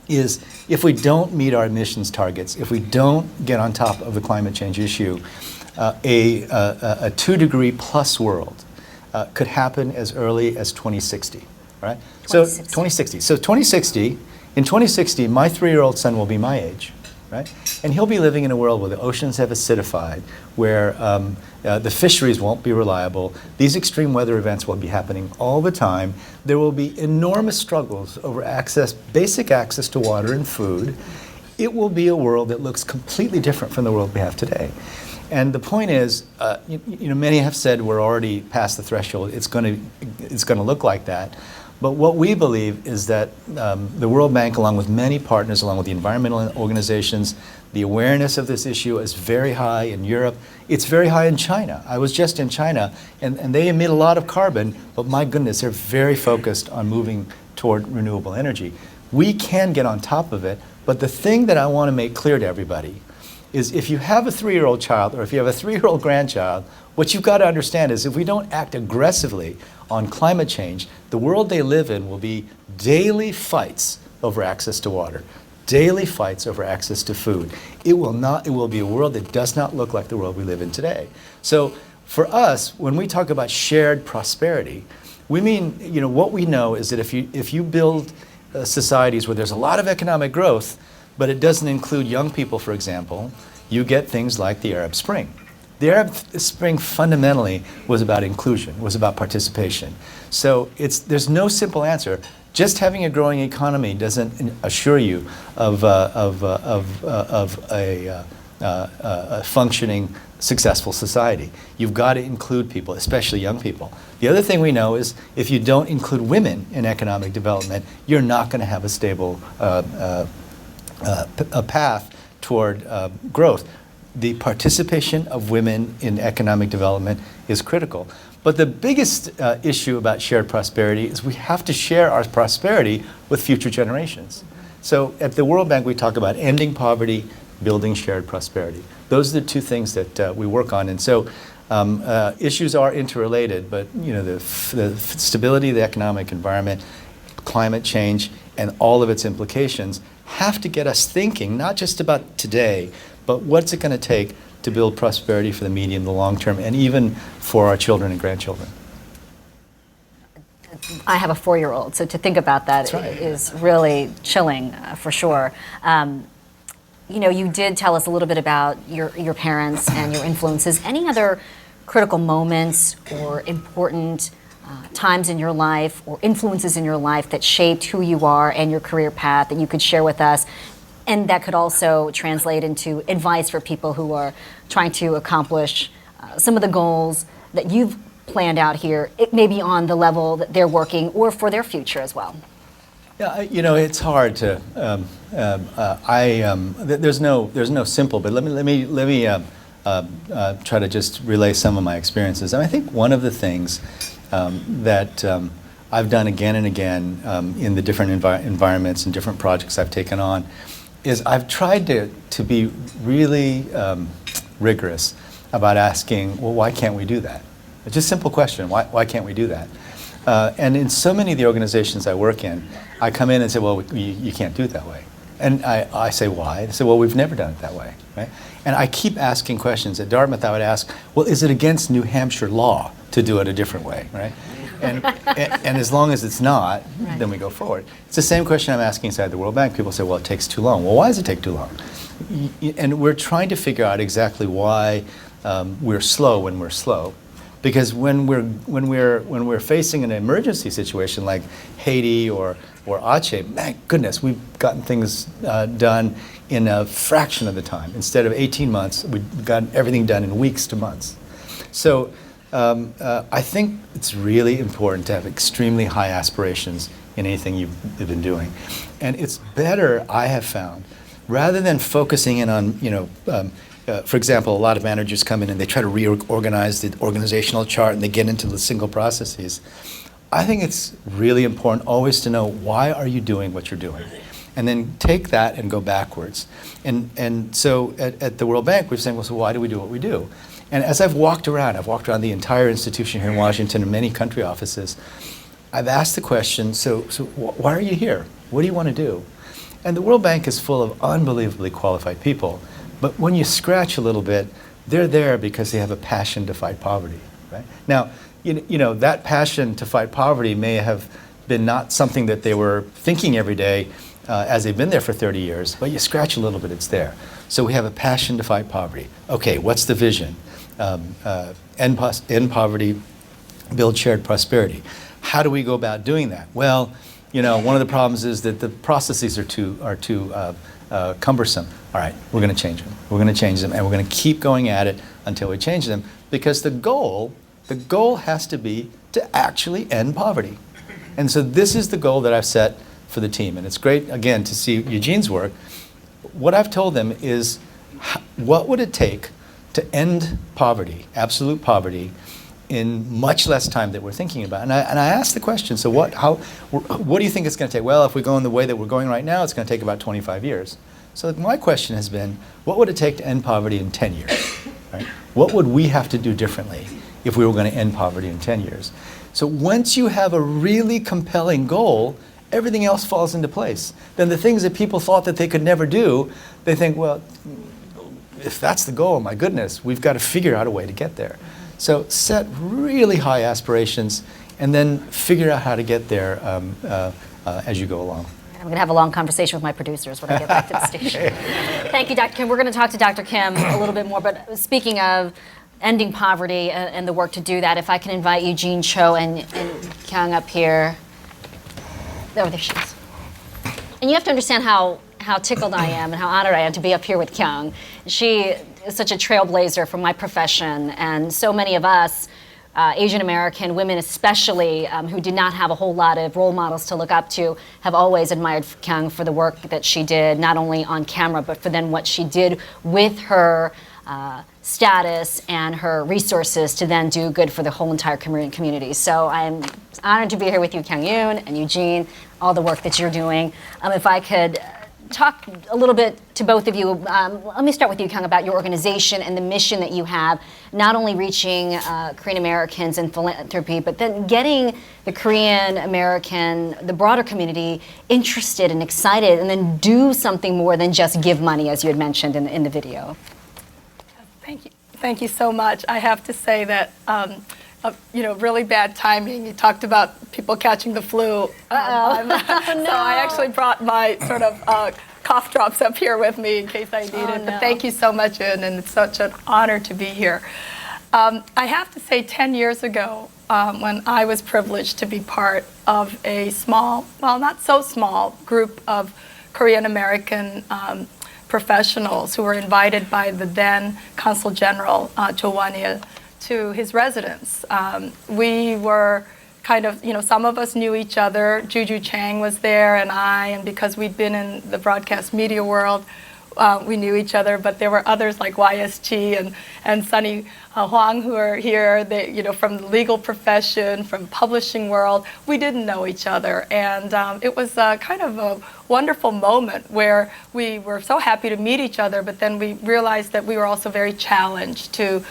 is, if we don't meet our emissions targets, if we don't get on top of the climate change issue, a 2-degree plus world could happen as early as 2060, right? 2060. So 2060. So 2060, in 2060, my 3-year-old son will be my age, right? And he'll be living in a world where the oceans have acidified, where the fisheries won't be reliable. These extreme weather events will be happening all the time. There will be enormous struggles over basic access to water and food. It will be a world that looks completely different from the world we have today. And the point is, you know, many have said we're already past the threshold. It's going to look like that. But what we believe is that the World Bank, along with many partners, along with the environmental organizations, the awareness of this issue is very high in Europe. It's very high in China. I was just in China, and they emit a lot of carbon, but my goodness, they're very focused on moving toward renewable energy. We can get on top of it, but the thing that I want to make clear to everybody is, if you have a 3-year-old child, or if you have a 3-year-old grandchild, what you've got to understand is, if we don't act aggressively on climate change, the world they live in will be daily fights over access to water, daily fights over access to food. It will be a world that does not look like the world we live in today. So for us, when we talk about shared prosperity, we mean, you know, what we know is that if you build societies where there's a lot of economic growth, but it doesn't include young people, for example, you get things like the Arab Spring. The Arab Spring fundamentally was about inclusion, was about participation. So there's no simple answer. Just having a growing economy doesn't assure you of a functioning, successful society. You've got to include people, especially young people. The other thing we know is if you don't include women in economic development, you're not going to have a stable a path toward growth. The participation of women in economic development is critical. But the biggest issue about shared prosperity is we have to share our prosperity with future generations. So at the World Bank, we talk about ending poverty, building shared prosperity. Those are the two things that we work on. And so issues are interrelated, but the stability of the economic environment, climate change, and all of its implications have to get us thinking, not just about today, but what's it going to take to build prosperity for the medium, the long term, and even for our children and grandchildren. I have a 4-year-old, so to think about that is really chilling, for sure. You did tell us a little bit about your parents and your influences. Any other critical moments or important times in your life or influences in your life that shaped who you are and your career path that you could share with us? And that could also translate into advice for people who are trying to accomplish some of the goals that you've planned out here, it may be on the level that they're working or for their future as well. Yeah, it's hard to. There's no simple. But let me try to just relay some of my experiences. And I think one of the things that I've done again and again in the different environments and different projects I've taken on is I've tried to be really rigorous about asking, well, why can't we do that? It's just a simple question, why can't we do that? And in so many of the organizations I work in, I come in and say, well, you can't do it that way. And I say, why? They say, well, we've never done it that way, right? And I keep asking questions. At Dartmouth, I would ask, well, is it against New Hampshire law to do it a different way, right? And as long as it's not, then we go forward. It's the same question I'm asking inside the World Bank. People say, well, it takes too long. Well, why does it take too long? And we're trying to figure out exactly why we're slow when we're slow. Because when we're facing an emergency situation like Haiti or Aceh, my goodness, we've gotten things done in a fraction of the time. Instead of 18 months, we've got everything done in weeks to months. So I think it's really important to have extremely high aspirations in anything you've been doing. And it's better, I have found, rather than focusing in on, for example, a lot of managers come in and they try to reorganize the organizational chart and they get into the single processes. I think it's really important always to know, why are you doing what you're doing? And then take that and go backwards. And so at the World Bank, we're saying, well, so why do we do what we do? And as I've walked around the entire institution here in Washington and many country offices, I've asked the question, so why are you here? What do you want to do? And the World Bank is full of unbelievably qualified people. But when you scratch a little bit, they're there because they have a passion to fight poverty, right? Now, that passion to fight poverty may have been not something that they were thinking every day as they've been there for 30 years, but you scratch a little bit, it's there. So we have a passion to fight poverty. Okay, what's the vision? End poverty, build shared prosperity. How do we go about doing that? Well, one of the problems is that the processes are too cumbersome. All right, we're going to change them. We're going to change them, and we're going to keep going at it until we change them, because the goal has to be to actually end poverty. And so this is the goal that I've set for the team. And it's great, again, to see Eugene's work. What I've told them is, what would it take to end poverty, absolute poverty, in much less time that we're thinking about? And I asked the question, so what do you think it's going to take? Well, if we go in the way that we're going right now, it's going to take about 25 years. So my question has been, what would it take to end poverty in 10 years? Right? What would we have to do differently if we were going to end poverty in 10 years? So once you have a really compelling goal, everything else falls into place. Then the things that people thought that they could never do, they think, well, if that's the goal, my goodness, we've got to figure out a way to get there. So set really high aspirations and then figure out how to get there as you go along. I'm going to have a long conversation with my producers when I get back to the station. Thank you, Dr. Kim. We're going to talk to Dr. Kim a little bit more, but speaking of ending poverty and the work to do that. If I can invite Eugene, Choy, and Kyung up here. Oh, there she is. And you have to understand how tickled I am and how honored I am to be up here with Kyung. She is such a trailblazer for my profession, and so many of us, Asian American women especially, who did not have a whole lot of role models to look up to, have always admired Kyung for the work that she did, not only on camera, but for then what she did with her status and her resources to then do good for the whole entire community. So I'm honored to be here with you, Kyung Yoon and Eugene, all the work that you're doing. If I could talk a little bit to both of you. Let me start with you, Kyung, about your organization and the mission that you have, not only reaching Korean Americans in philanthropy, but then getting the Korean American, the broader community interested and excited, and then do something more than just give money, as you had mentioned in the video. Thank you. Thank you so much. I have to say that, really bad timing. You talked about people catching the flu. So I actually brought my sort of cough drops up here with me in case I need it. But thank you so much, Yoon, and it's such an honor to be here. I have to say 10 years ago, when I was privileged to be part of a small, well, not so small, group of Korean American professionals who were invited by the then Consul General, Jo Wan-il, to his residence. We were kind of, some of us knew each other. Juju Chang was there and I, and because we'd been in the broadcast media world, we knew each other, but there were others like YSG and Sunny Huang who are here, they, from the legal profession, from publishing world. We didn't know each other, and it was kind of a wonderful moment where we were so happy to meet each other, but then we realized that we were also very challenged to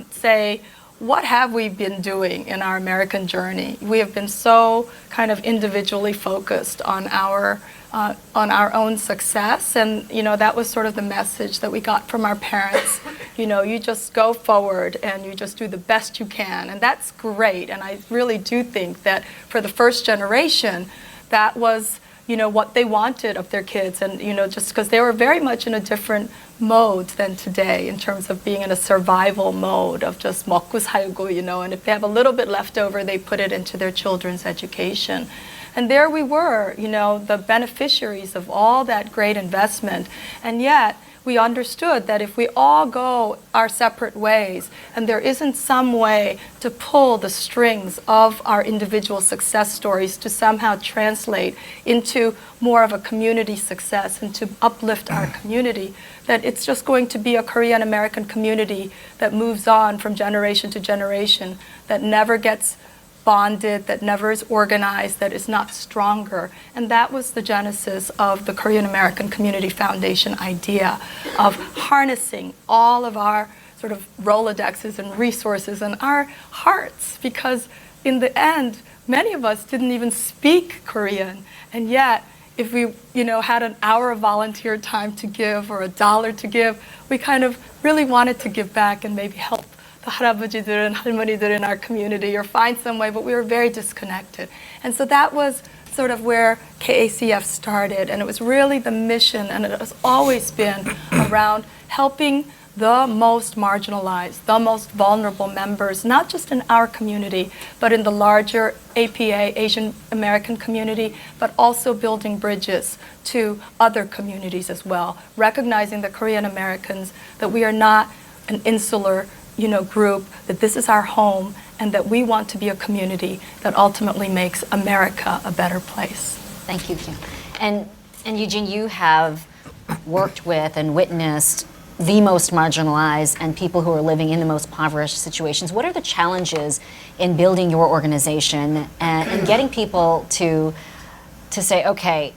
say, what have we been doing in our American journey? We have been so kind of individually focused on our own success, and that was sort of the message that we got from our parents. You just go forward and you just do the best you can, and that's great. And I really do think that for the first generation, that was what they wanted of their kids, and just because they were very much in a different mode than today in terms of being in a survival mode of just 먹고 살고, and if they have a little bit left over, they put it into their children's education. And there we were, the beneficiaries of all that great investment. And yet we understood that if we all go our separate ways and there isn't some way to pull the strings of our individual success stories to somehow translate into more of a community success and to uplift our community, that it's just going to be a Korean American community that moves on from generation to generation, that never gets bonded, that never is organized, that is not stronger. And that was the genesis of the Korean American Community Foundation idea of harnessing all of our sort of Rolodexes and resources and our hearts, because in the end, many of us didn't even speak Korean. And yet, if we had an hour of volunteer time to give or $1 to give, we kind of really wanted to give back and maybe help the 할아버지들 and 할머니들 in our community, or find some way, but we were very disconnected. And so that was sort of where KACF started, and it was really the mission, and it has always been around helping the most marginalized, the most vulnerable members, not just in our community, but in the larger APA, Asian American community, but also building bridges to other communities as well, recognizing the Korean Americans, that we are not an insular group, that this is our home, and that we want to be a community that ultimately makes America a better place. Thank you, Kim. And Eugene, you have worked with and witnessed the most marginalized and people who are living in the most impoverished situations. What are the challenges in building your organization and getting people to say, okay,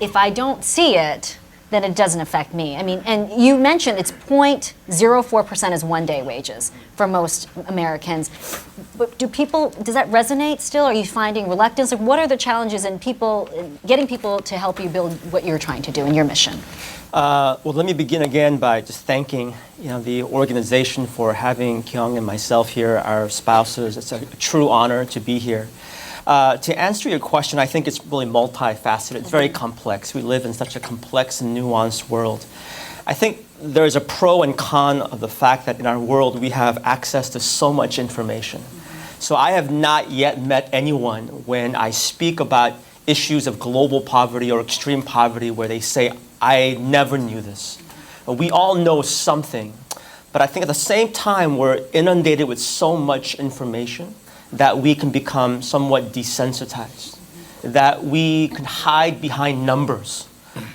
if I don't see it, then it doesn't affect me? I mean, and you mentioned it's 0.04% is one-day wages for most Americans. But does that resonate still? Are you finding reluctance? Like, what are the challenges in getting people to help you build what you're trying to do in your mission? Well, let me begin again by just thanking the organization for having Kyung and myself here, our spouses. It's a true honor to be here. To answer your question, I think it's really multifaceted. It's very complex. We live in such a complex and nuanced world. I think there's a pro and con of the fact that in our world we have access to so much information. So I have not yet met anyone when I speak about issues of global poverty or extreme poverty where they say, I never knew this. We all know something, but I think at the same time we're inundated with so much information that we can become somewhat desensitized, that we can hide behind numbers.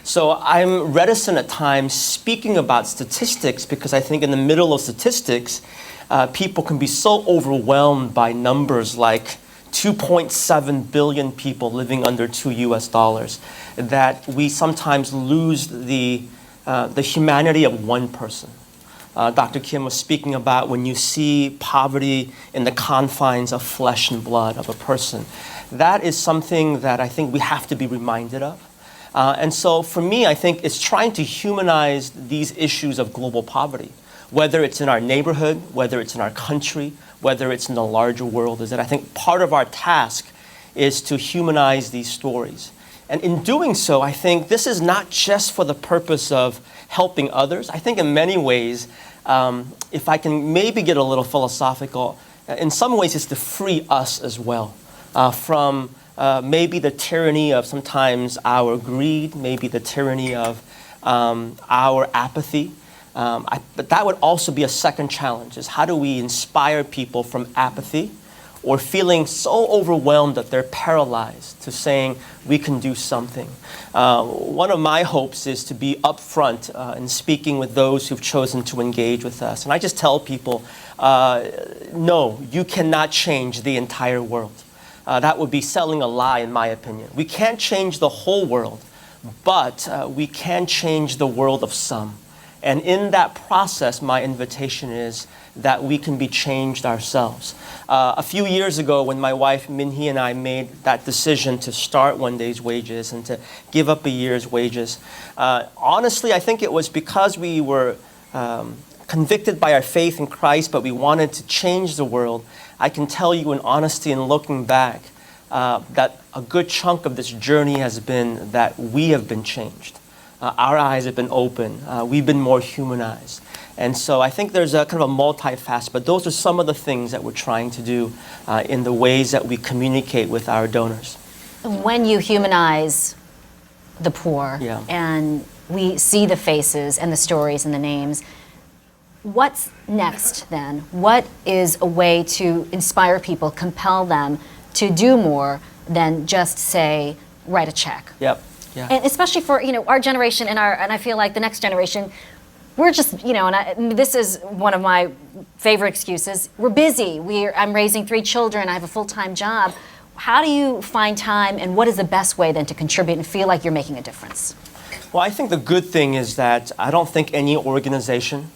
So I'm reticent at times speaking about statistics because I think in the middle of statistics, people can be so overwhelmed by numbers like 2.7 billion people living under $2 that we sometimes lose the humanity of one person. Dr. Kim was speaking about when you see poverty in the confines of flesh and blood of a person. That is something that I think we have to be reminded of. And so for me, I think it's trying to humanize these issues of global poverty, whether it's in our neighborhood, whether it's in our country, whether it's in the larger world, is that I think part of our task is to humanize these stories. And in doing so, I think this is not just for the purpose of helping others. I think in many ways, if I can maybe get a little philosophical, in some ways it's to free us as well from maybe the tyranny of sometimes our greed, maybe the tyranny of our apathy. But that would also be a second challenge, is how do we inspire people from apathy or feeling so overwhelmed that they're paralyzed to saying we can do something. One of my hopes is to be upfront in speaking with those who've chosen to engage with us. And I just tell people, no, you cannot change the entire world. That would be selling a lie, in my opinion. We can't change the whole world, but we can change the world of some. And in that process, my invitation is that we can be changed ourselves. A few years ago, when my wife Min-hee and I made that decision to start One Day's Wages and to give up a year's wages, honestly, I think it was because we were convicted by our faith in Christ, but we wanted to change the world. I can tell you in honesty and looking back that a good chunk of this journey has been that we have been changed. Our eyes have been opened. We've been more humanized. And so I think there's a kind of a multifaceted, but those are some of the things that we're trying to do in the ways that we communicate with our donors. When you humanize the poor and we see the faces and the stories and the names, what's next then? What is a way to inspire people, compel them to do more than just say, write a check? Yep. Yeah. And especially for our generation and I feel like the next generation, we're just and this is one of my favorite excuses. We're busy. I'm raising 3 children. I have a full-time job. How do you find time, and what is the best way then to contribute and feel like you're making a difference? Well, I think the good thing is that I don't think any organization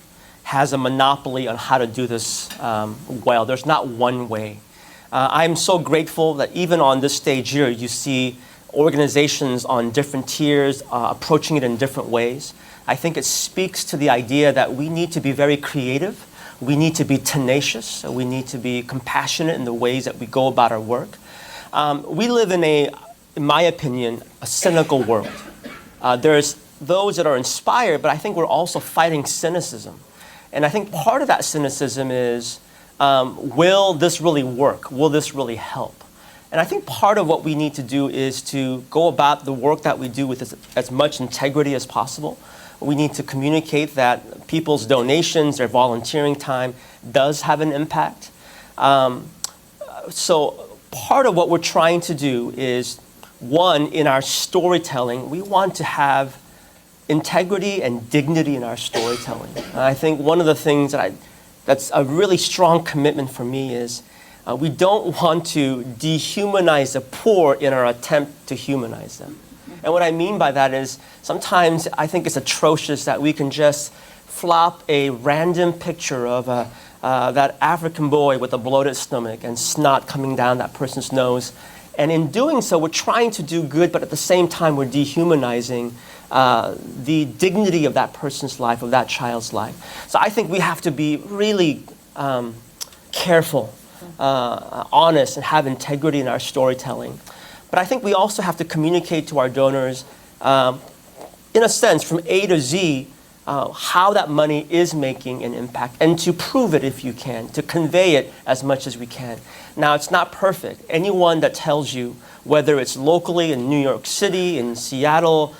has a monopoly on how to do this well. There's not one way. I'm so grateful that even on this stage here, you see organizations on different tiers approaching it in different ways. I think it speaks to the idea that we need to be very creative. We need to be tenacious. We need to be compassionate in the ways that we go about our work. We live in my opinion, a cynical world. There's those that are inspired, but I think we're also fighting cynicism. And I think part of that cynicism is, will this really work? Will this really help? And I think part of what we need to do is to go about the work that we do with as much integrity as possible. We need to communicate that people's donations, their volunteering time does have an impact. So part of what we're trying to do is, one, in our storytelling, we want to have integrity and dignity in our storytelling. I think one of the things that's a really strong commitment for me is we don't want to dehumanize the poor in our attempt to humanize them. And what I mean by that is sometimes I think it's atrocious that we can just flop a random picture of that African boy with a bloated stomach and snot coming down that person's nose. And in doing so, we're trying to do good, but at the same time, we're dehumanizing the dignity of that person's life, of that child's life. So I think we have to be really careful, honest, and have integrity in our storytelling. But I think we also have to communicate to our donors, in a sense, from A to Z, how that money is making an impact, and to prove it if you can, to convey it as much as we can. Now, it's not perfect. Anyone that tells you, whether it's locally in New York City, in Seattle,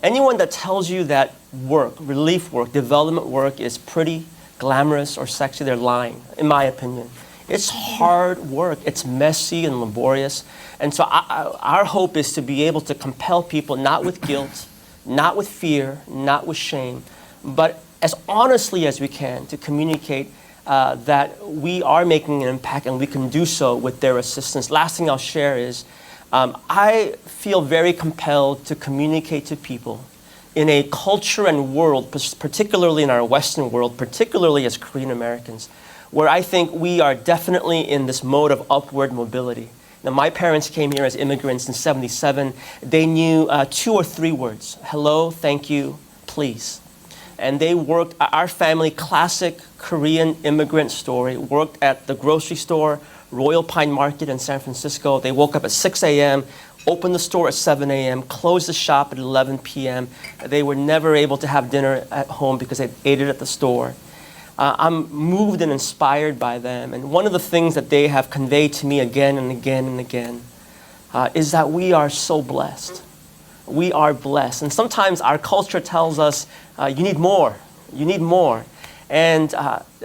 anyone that tells you that work, relief work, development work is pretty glamorous or sexy, they're lying, in my opinion. It's hard work. It's messy and laborious. And so our hope is to be able to compel people, not with guilt, not with fear, not with shame, but as honestly as we can, to communicate that we are making an impact and we can do so with their assistance. Last thing I'll share is I feel very compelled to communicate to people in a culture and world, particularly in our Western world, particularly as Korean Americans, where I think we are definitely in this mode of upward mobility. Now, my parents came here as immigrants in '77. They knew 2 or 3 words: hello, thank you, please. And they worked, our family, classic Korean immigrant story, worked at the grocery store, Royal Pine Market in San Francisco. They woke up at 6 a.m., opened the store at 7 a.m., closed the shop at 11 p.m. They were never able to have dinner at home because they ate it at the store. I'm moved and inspired by them. And one of the things that they have conveyed to me again and again and again is that we are so blessed. We are blessed. And sometimes our culture tells us, you need more, you need more. And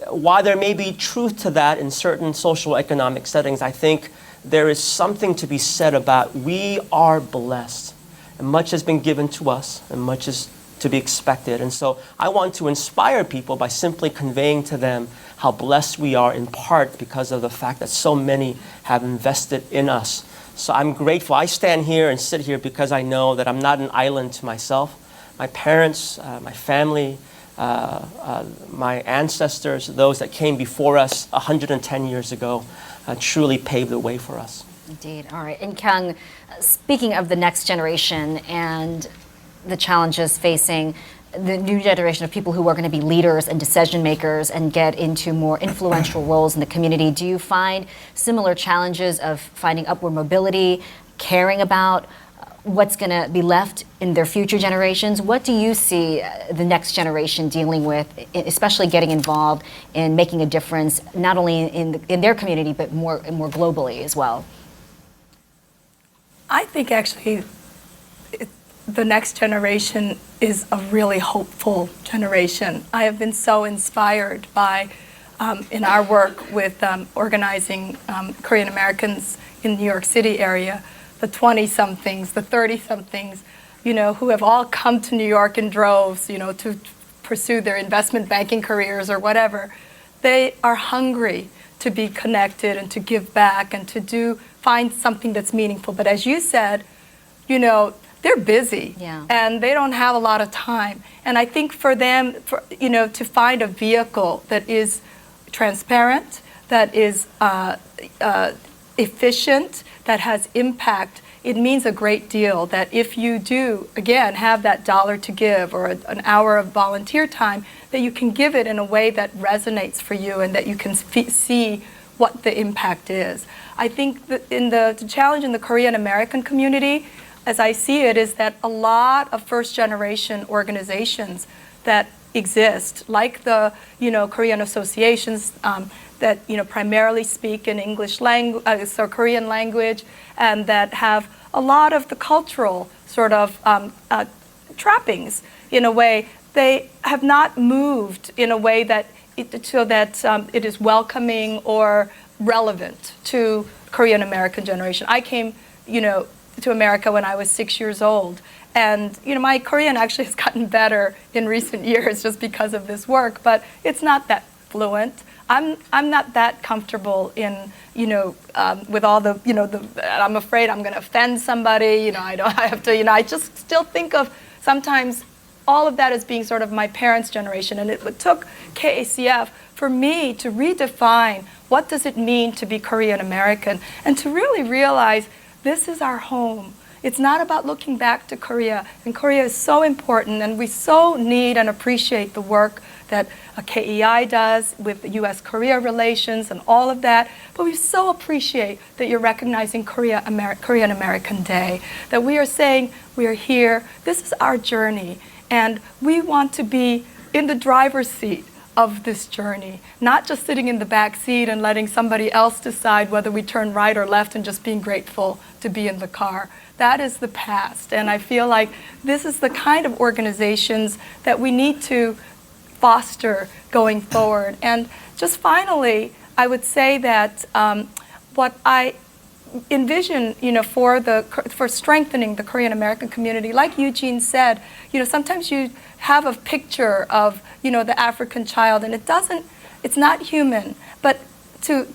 while there may be truth to that in certain social economic settings, I think there is something to be said about we are blessed. And much has been given to us, and much is to be expected. And so I want to inspire people by simply conveying to them how blessed we are, in part because of the fact that so many have invested in us. So I'm grateful. I stand here and sit here because I know that I'm not an island to myself. My parents, my family, my ancestors, those that came before us 110 years ago, truly paved the way for us. Indeed. All right. And Kyung, speaking of the next generation and the challenges facing the new generation of people who are going to be leaders and decision makers and get into more influential roles in the community, do you find similar challenges of finding upward mobility, caring about what's going to be left in their future generations? What do you see the next generation dealing with, especially getting involved in making a difference, not only in their community, but more globally as well? I think actually the next generation is a really hopeful generation. I have been so inspired by, in our work with organizing Korean Americans in the New York City area, the 20-somethings, the 30-somethings, who have all come to New York in droves, to pursue their investment banking careers or whatever. They are hungry to be connected and to give back and to find something that's meaningful. But as you said, they're busy, and they don't have a lot of time. And I think for them, to find a vehicle that is transparent, that is efficient, that has impact, it means a great deal that if you do, again, have that $1 to give or an hour of volunteer time, that you can give it in a way that resonates for you and that you can see what the impact is. I think that the challenge in the Korean American community, as I see it, is that a lot of first-generation organizations that exist, like the Korean associations that primarily speak in English language, so Korean language, and that have a lot of the cultural sort of trappings. In a way, they have not moved in a way that it is welcoming or relevant to Korean American generation. I came, to America when I was 6 years old. And my Korean actually has gotten better in recent years just because of this work, but it's not that fluent. I'm not that comfortable in, with all the, I'm afraid I'm going to offend somebody, I have to, I just still think of sometimes all of that as being sort of my parents' generation. And it took KACF for me to redefine what does it mean to be Korean American and to really realize this is our home. It's not about looking back to Korea, and Korea is so important, and we so need and appreciate the work that KEI does with U.S.-Korea relations and all of that, but we so appreciate that you're recognizing Korean American Day, that we are saying we are here, this is our journey, And we want to be in the driver's seat of this journey, not just sitting in the back seat and letting somebody else decide whether we turn right or left and just being grateful to be in the car. That is the past. And I feel like this is the kind of organizations that we need to foster going forward. And just finally, I would say that what I envision, for strengthening the Korean American community, like Eugene said, sometimes you have a picture of, the African child, and it's not human, but to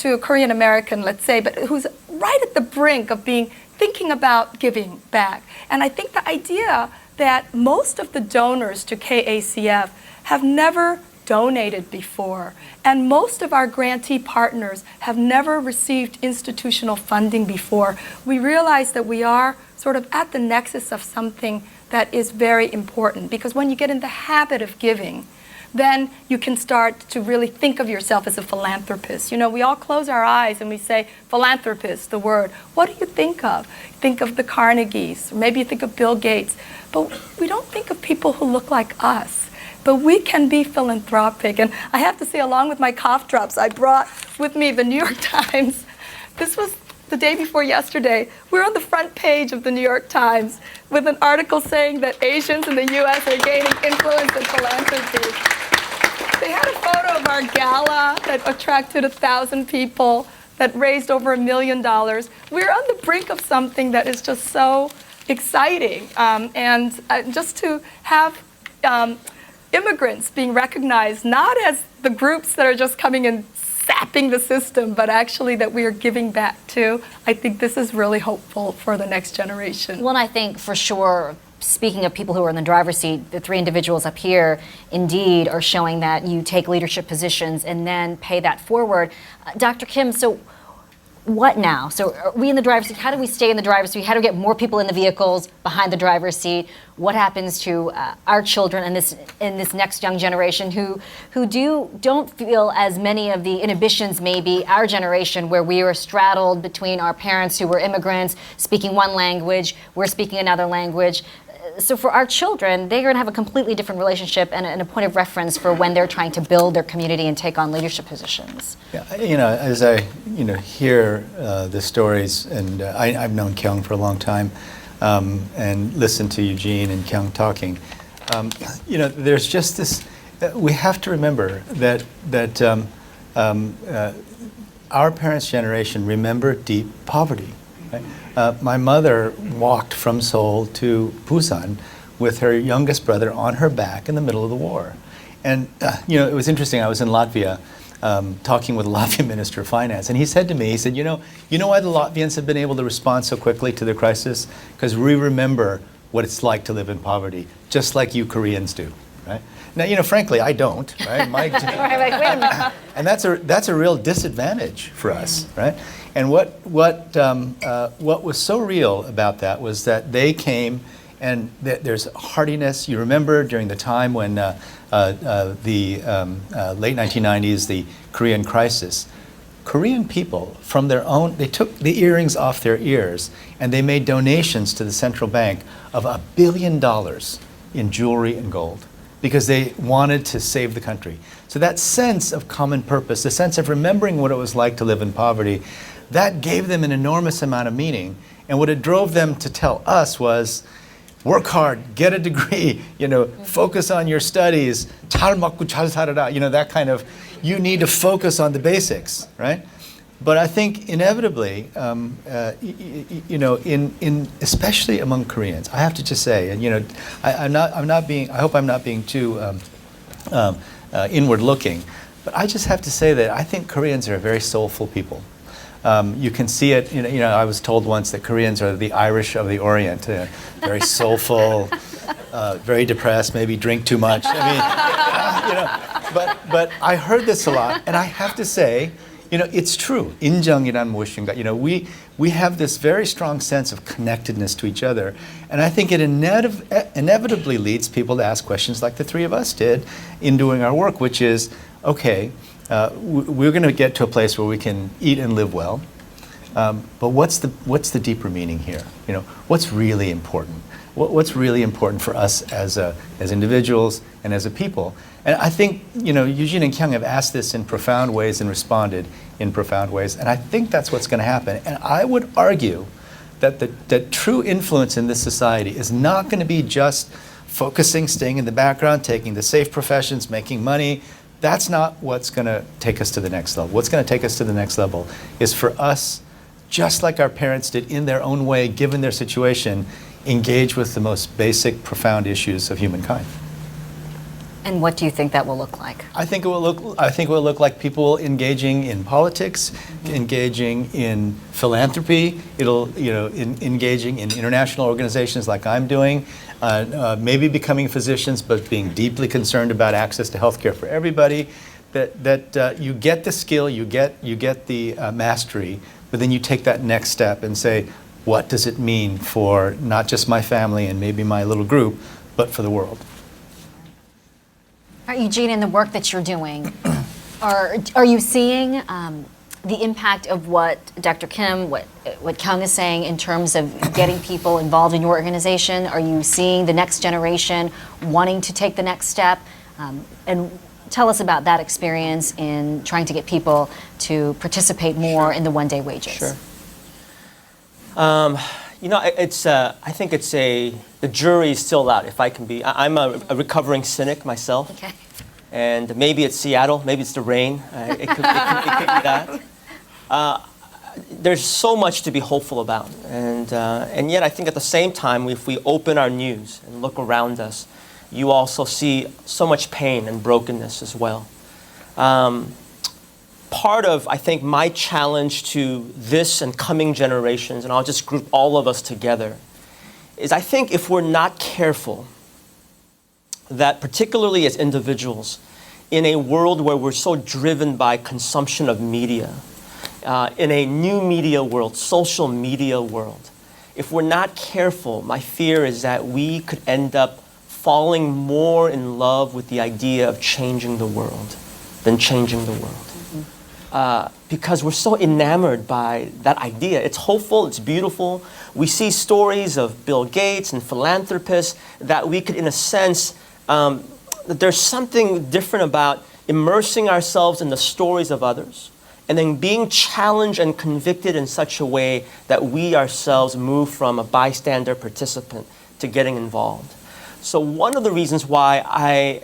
a Korean American, let's say, but who's right at the brink of thinking about giving back. And I think the idea that most of the donors to KACF have never donated before, and most of our grantee partners have never received institutional funding before, we realize that we are sort of at the nexus of something that is very important, because when you get in the habit of giving, then you can start to really think of yourself as a philanthropist. We all close our eyes and we say, philanthropist, the word. What do you think of? Think of the Carnegies, maybe you think of Bill Gates, but we don't think of people who look like us. But we can be philanthropic. And I have to say, along with my cough drops, I brought with me the New York Times. This was the day before yesterday. We're on the front page of the New York Times with an article saying that Asians in the U.S. are gaining influence in philanthropy. They had a photo of our gala that attracted 1,000 people, that raised over $1 million. We're on the brink of something that is just so exciting. And just to have immigrants being recognized not as the groups that are just coming and sapping the system, but actually that we are giving back to, I think this is really hopeful for the next generation. Well, I think for sure, speaking of people who are in the driver's seat, the three individuals up here indeed are showing that you take leadership positions and then pay that forward. Dr. Kim, so what now? So are we in the driver's seat? How do we stay in the driver's seat? How do we get more people in the vehicles behind the driver's seat? What happens to our children and this next young generation who don't feel as many of the inhibitions maybe our generation, where we were straddled between our parents who were immigrants speaking one language, we're speaking another language. So for our children, they're going to have a completely different relationship and a point of reference for when they're trying to build their community and take on leadership positions. Yeah, as I hear the stories, and I've known Kyung for a long time, and listened to Eugene and Kyung talking, there's just this. We have to remember that our parents' generation remembered deep poverty. Right? My mother walked from Seoul to Busan with her youngest brother on her back in the middle of the war. And, it was interesting. I was in Latvia talking with the Latvian Minister of Finance, and he said to me, he said, you know why the Latvians have been able to respond so quickly to the crisis? Because we remember what it's like to live in poverty, just like you Koreans do, right? Now, frankly, I don't, right? And that's a real disadvantage for us, right? And what was so real about that was that they came, and there's hardiness. You remember during the time when the late 1990s, the Korean crisis, Korean people from their own, they took the earrings off their ears and they made donations to the central bank of $1 billion in jewelry and gold, because they wanted to save the country. So that sense of common purpose, the sense of remembering what it was like to live in poverty, that gave them an enormous amount of meaning. And what it drove them to tell us was, work hard, get a degree, focus on your studies, 잘 먹고 잘 살아라, that kind of, you need to focus on the basics, right? But I think inevitably, especially among Koreans, I have to just say, and I hope I'm not being too inward-looking, but I just have to say that I think Koreans are a very soulful people. You can see it. I was told once that Koreans are the Irish of the Orient, very soulful, very depressed, maybe drink too much. But I heard this a lot, and I have to say, it's true. 인정이란 무엇인가. We have this very strong sense of connectedness to each other, and I think it inevitably leads people to ask questions like the three of us did in doing our work, which is, okay, we're going to get to a place where we can eat and live well. But what's the deeper meaning here? You know, what's really important? What's really important for us as individuals and as a people? And I think, you know, Eugene and Kyung have asked this in profound ways and responded in profound ways, and I think that's what's going to happen. And I would argue that true influence in this society is not going to be just focusing, staying in the background, taking the safe professions, making money. That's not what's going to take us to the next level. What's going to take us to the next level is for us, just like our parents did in their own way, given their situation, engage with the most basic, profound issues of humankind. And what do you think that will look like? I think it will look like people engaging in politics, engaging in philanthropy. It'll, you know, engaging in international organizations like I'm doing. Maybe becoming physicians, but being deeply concerned about access to healthcare for everybody. That you get the skill, you get the mastery, but then you take that next step and say, what does it mean for not just my family and maybe my little group, but for the world? Eugene, in the work that you're doing, are you seeing the impact of what Dr. Kim, what Kyung is saying in terms of getting people involved in your organization? Are you seeing the next generation wanting to take the next step? And tell us about that experience in trying to get people to participate more in the one-day wages. Sure. You know, I think the jury is still out, if I can be. I'm a recovering cynic myself. Okay. And maybe it's Seattle, maybe it's the rain. It could be that. There's so much to be hopeful about. And yet I think at the same time, if we open our news and look around us, you also see so much pain and brokenness as well. Part of, I think, my challenge to this and coming generations, and I'll just group all of us together, is I think if we're not careful, that particularly as individuals, in a world where we're so driven by consumption of media, in a new media world, social media world, if we're not careful, my fear is that we could end up falling more in love with the idea of changing the world than changing the world. Because we're so enamored by that idea. It's hopeful, it's beautiful. We see stories of Bill Gates and philanthropists that we could, in a sense, that there's something different about immersing ourselves in the stories of others and then being challenged and convicted in such a way that we ourselves move from a bystander participant to getting involved. So one of the reasons why I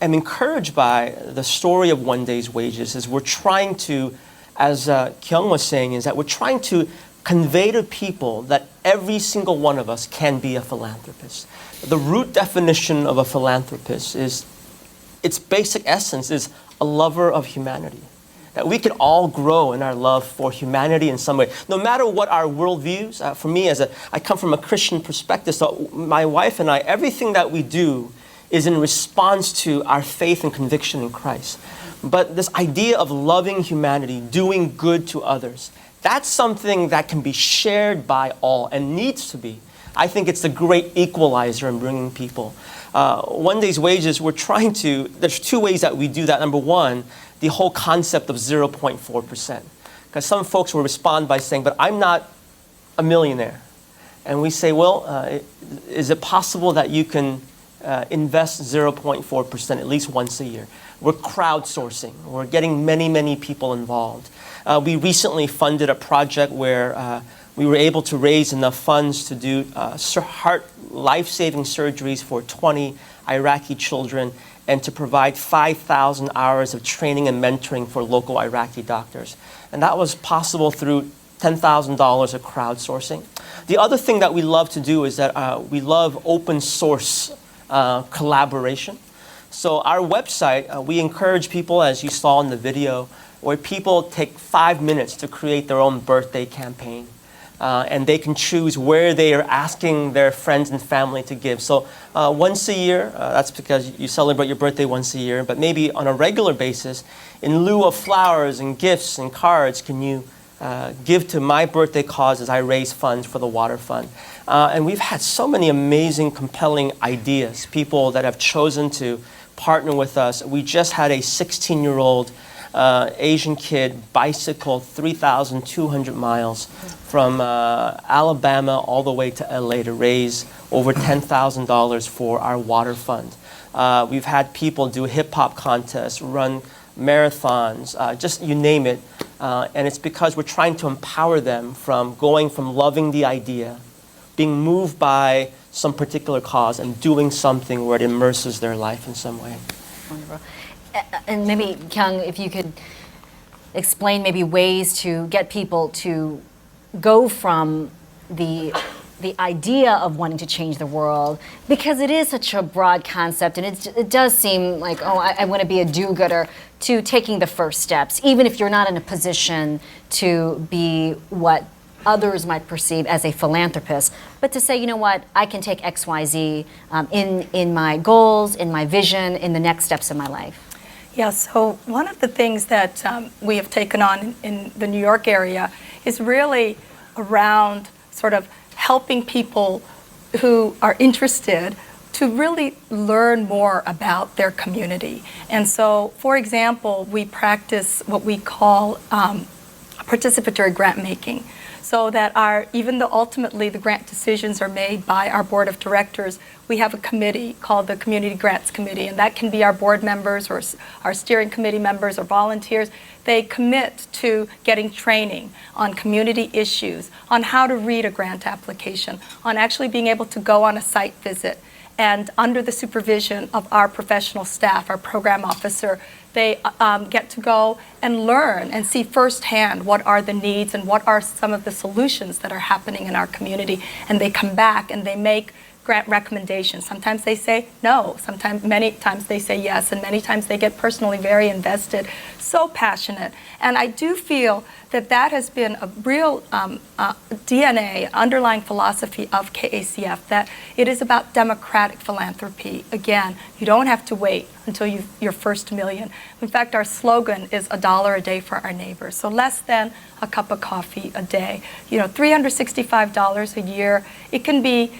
am encouraged by the story of one day's wages is we're trying to, as Kyung was saying, is that we're trying to convey to people that every single one of us can be a philanthropist. The root definition of a philanthropist is, its basic essence is a lover of humanity. That we can all grow in our love for humanity in some way. No matter what our worldviews, for me, I come from a Christian perspective, so my wife and I, everything that we do is in response to our faith and conviction in Christ. But this idea of loving humanity, doing good to others, that's something that can be shared by all and needs to be. I think it's the great equalizer in bringing people. One day's wages, we're trying to, there's two ways that we do that. Number one, the whole concept of 0.4%. Because some folks will respond by saying, but I'm not a millionaire. And we say, well, is it possible that you can invest 0.4% at least once a year? We're crowdsourcing. We're getting many, many people involved. We recently funded a project where we were able to raise enough funds to do heart life-saving surgeries for 20 Iraqi children and to provide 5,000 hours of training and mentoring for local Iraqi doctors. And that was possible through $10,000 of crowdsourcing. The other thing that we love to do is that we love open source collaboration. So our website, we encourage people, as you saw in the video, where people take 5 minutes to create their own birthday campaign. And they can choose where they are asking their friends and family to give. So once a year, that's because you celebrate your birthday once a year, but maybe on a regular basis, in lieu of flowers and gifts and cards, can you give to my birthday cause as I raise funds for the water fund? And we've had so many amazing, compelling ideas, people that have chosen to partner with us. We just had a 16-year-old Asian kid bicycled 3,200 miles from Alabama all the way to LA to raise over $10,000 for our water fund. We've had people do hip-hop contests, run marathons, just you name it. And it's because we're trying to empower them from going from loving the idea, being moved by some particular cause, and doing something where it immerses their life in some way. Wonderful. And maybe, Kyung, if you could explain maybe ways to get people to go from the idea of wanting to change the world, because it is such a broad concept, and it does seem like, oh, I want to be a do-gooder, to taking the first steps, even if you're not in a position to be what others might perceive as a philanthropist, but to say, you know what, I can take X, Y, Z in my goals, in my vision, in the next steps of my life. Yeah, so one of the things that we have taken on in the New York area is really around sort of helping people who are interested to really learn more about their community. And so, for example, we practice what we call participatory grant making, so that even though ultimately the grant decisions are made by our board of directors, we have a committee called the Community Grants Committee, and that can be our board members or our steering committee members or volunteers. They commit to getting training on community issues, on how to read a grant application, on actually being able to go on a site visit. And under the supervision of our professional staff, our program officer, they get to go and learn and see firsthand what are the needs and what are some of the solutions that are happening in our community. And they come back and they make grant recommendations. Sometimes they say no, many times they say yes, and many times they get personally very invested, so passionate. And I do feel that that has been a real DNA, underlying philosophy of KACF, that it is about democratic philanthropy. Again, you don't have to wait until your first million. In fact, our slogan is $1 a day for our neighbors. So less than a cup of coffee a day. You know, $365 a year. It can be,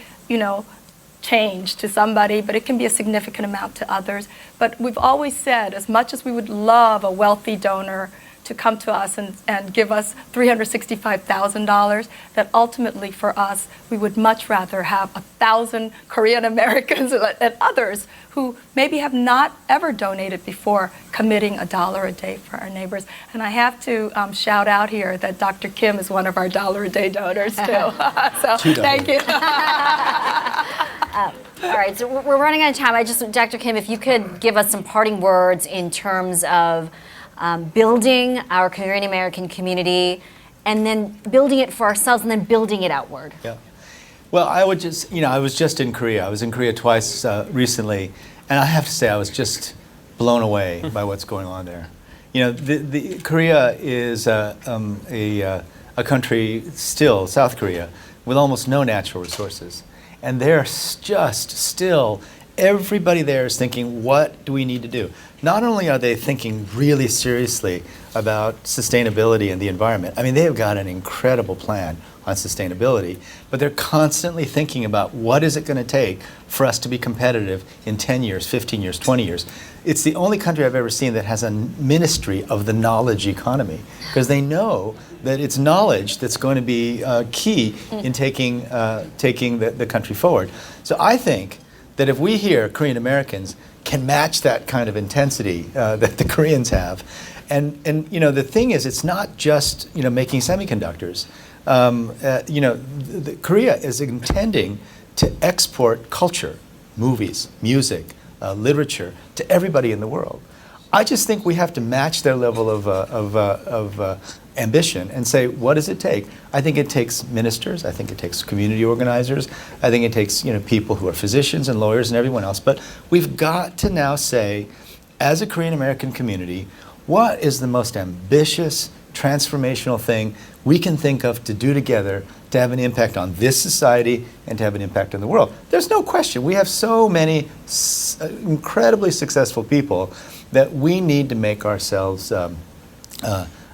change to somebody, but it can be a significant amount to others. But we've always said, as much as we would love a wealthy donor to come to us and give us $365,000, that ultimately for us, we would much rather have 1,000 Korean Americans and others who maybe have not ever donated before, committing $1 a day for our neighbors. And I have to shout out here that Dr. Kim is one of our $1 a day donors too. So thank you. All right, so we're running out of time. Dr. Kim, if you could give us some parting words in terms of building our Korean American community, and then building it for ourselves, and then building it outward. Yeah. Well, I was just in Korea. I was in Korea twice recently, and I have to say I was just blown away by what's going on there. Korea is a country still, South Korea, with almost no natural resources. And they're just still, everybody there is thinking, what do we need to do? Not only are they thinking really seriously about sustainability and the environment, I mean, they've got an incredible plan on sustainability, but they're constantly thinking about what is it going to take for us to be competitive in 10 years, 15 years, 20 years. It's the only country I've ever seen that has a ministry of the knowledge economy, because they know that it's knowledge that's going to be key in taking the country forward. So I think that if we here, Korean Americans, can match that kind of intensity that the Koreans have, and the thing is, it's not just making semiconductors. Korea is intending to export culture, movies, music, literature to everybody in the world. I just think we have to match their level of ambition and say, what does it take? I think it takes ministers. I think it takes community organizers. I think it takes people who are physicians and lawyers and everyone else. But we've got to now say, as a Korean American community, what is the most ambitious, transformational thing we can think of to do together to have an impact on this society and to have an impact on the world? There's no question. We have so many incredibly successful people that we need to make ourselves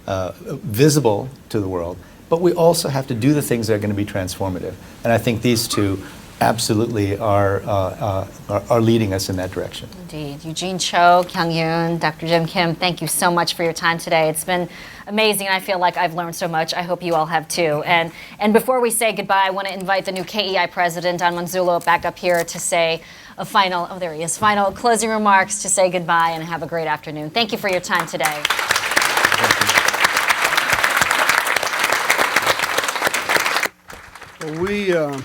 visible to the world, but we also have to do the things that are going to be transformative. And I think these two absolutely are leading us in that direction. Indeed. Eugene Choy, Kyung, Dr. Yong Kim, thank you so much for your time today. It's been amazing. I feel like I've learned so much. I hope you all have too. And before we say goodbye, I want to invite the new KEI president, Don Manzulo, back up here to say a final, oh, there he is, final closing remarks to say goodbye and have a great afternoon. Thank you for your time today. Well,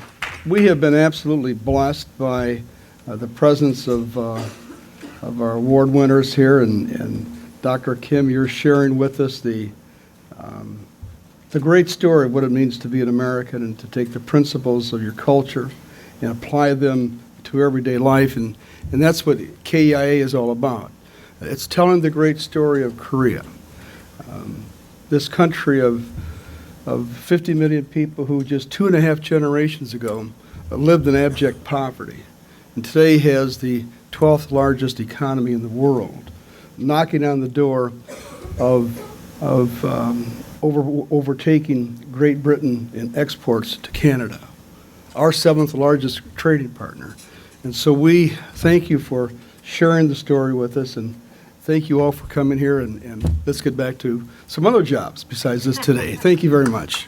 we have been absolutely blessed by the presence of our award winners here, and Dr. Kim, you're sharing with us the great story of what it means to be an American and to take the principles of your culture and apply them to everyday life, and that's what KEIA is all about. It's telling the great story of Korea, this country of 50 million people who just 2.5 generations ago lived in abject poverty, and today has the 12th largest economy in the world, knocking on the door of overtaking Great Britain in exports to Canada, our 7th largest trading partner. And so we thank you for sharing the story with us, and thank you all for coming here, and let's get back to some other jobs besides this today. Thank you very much.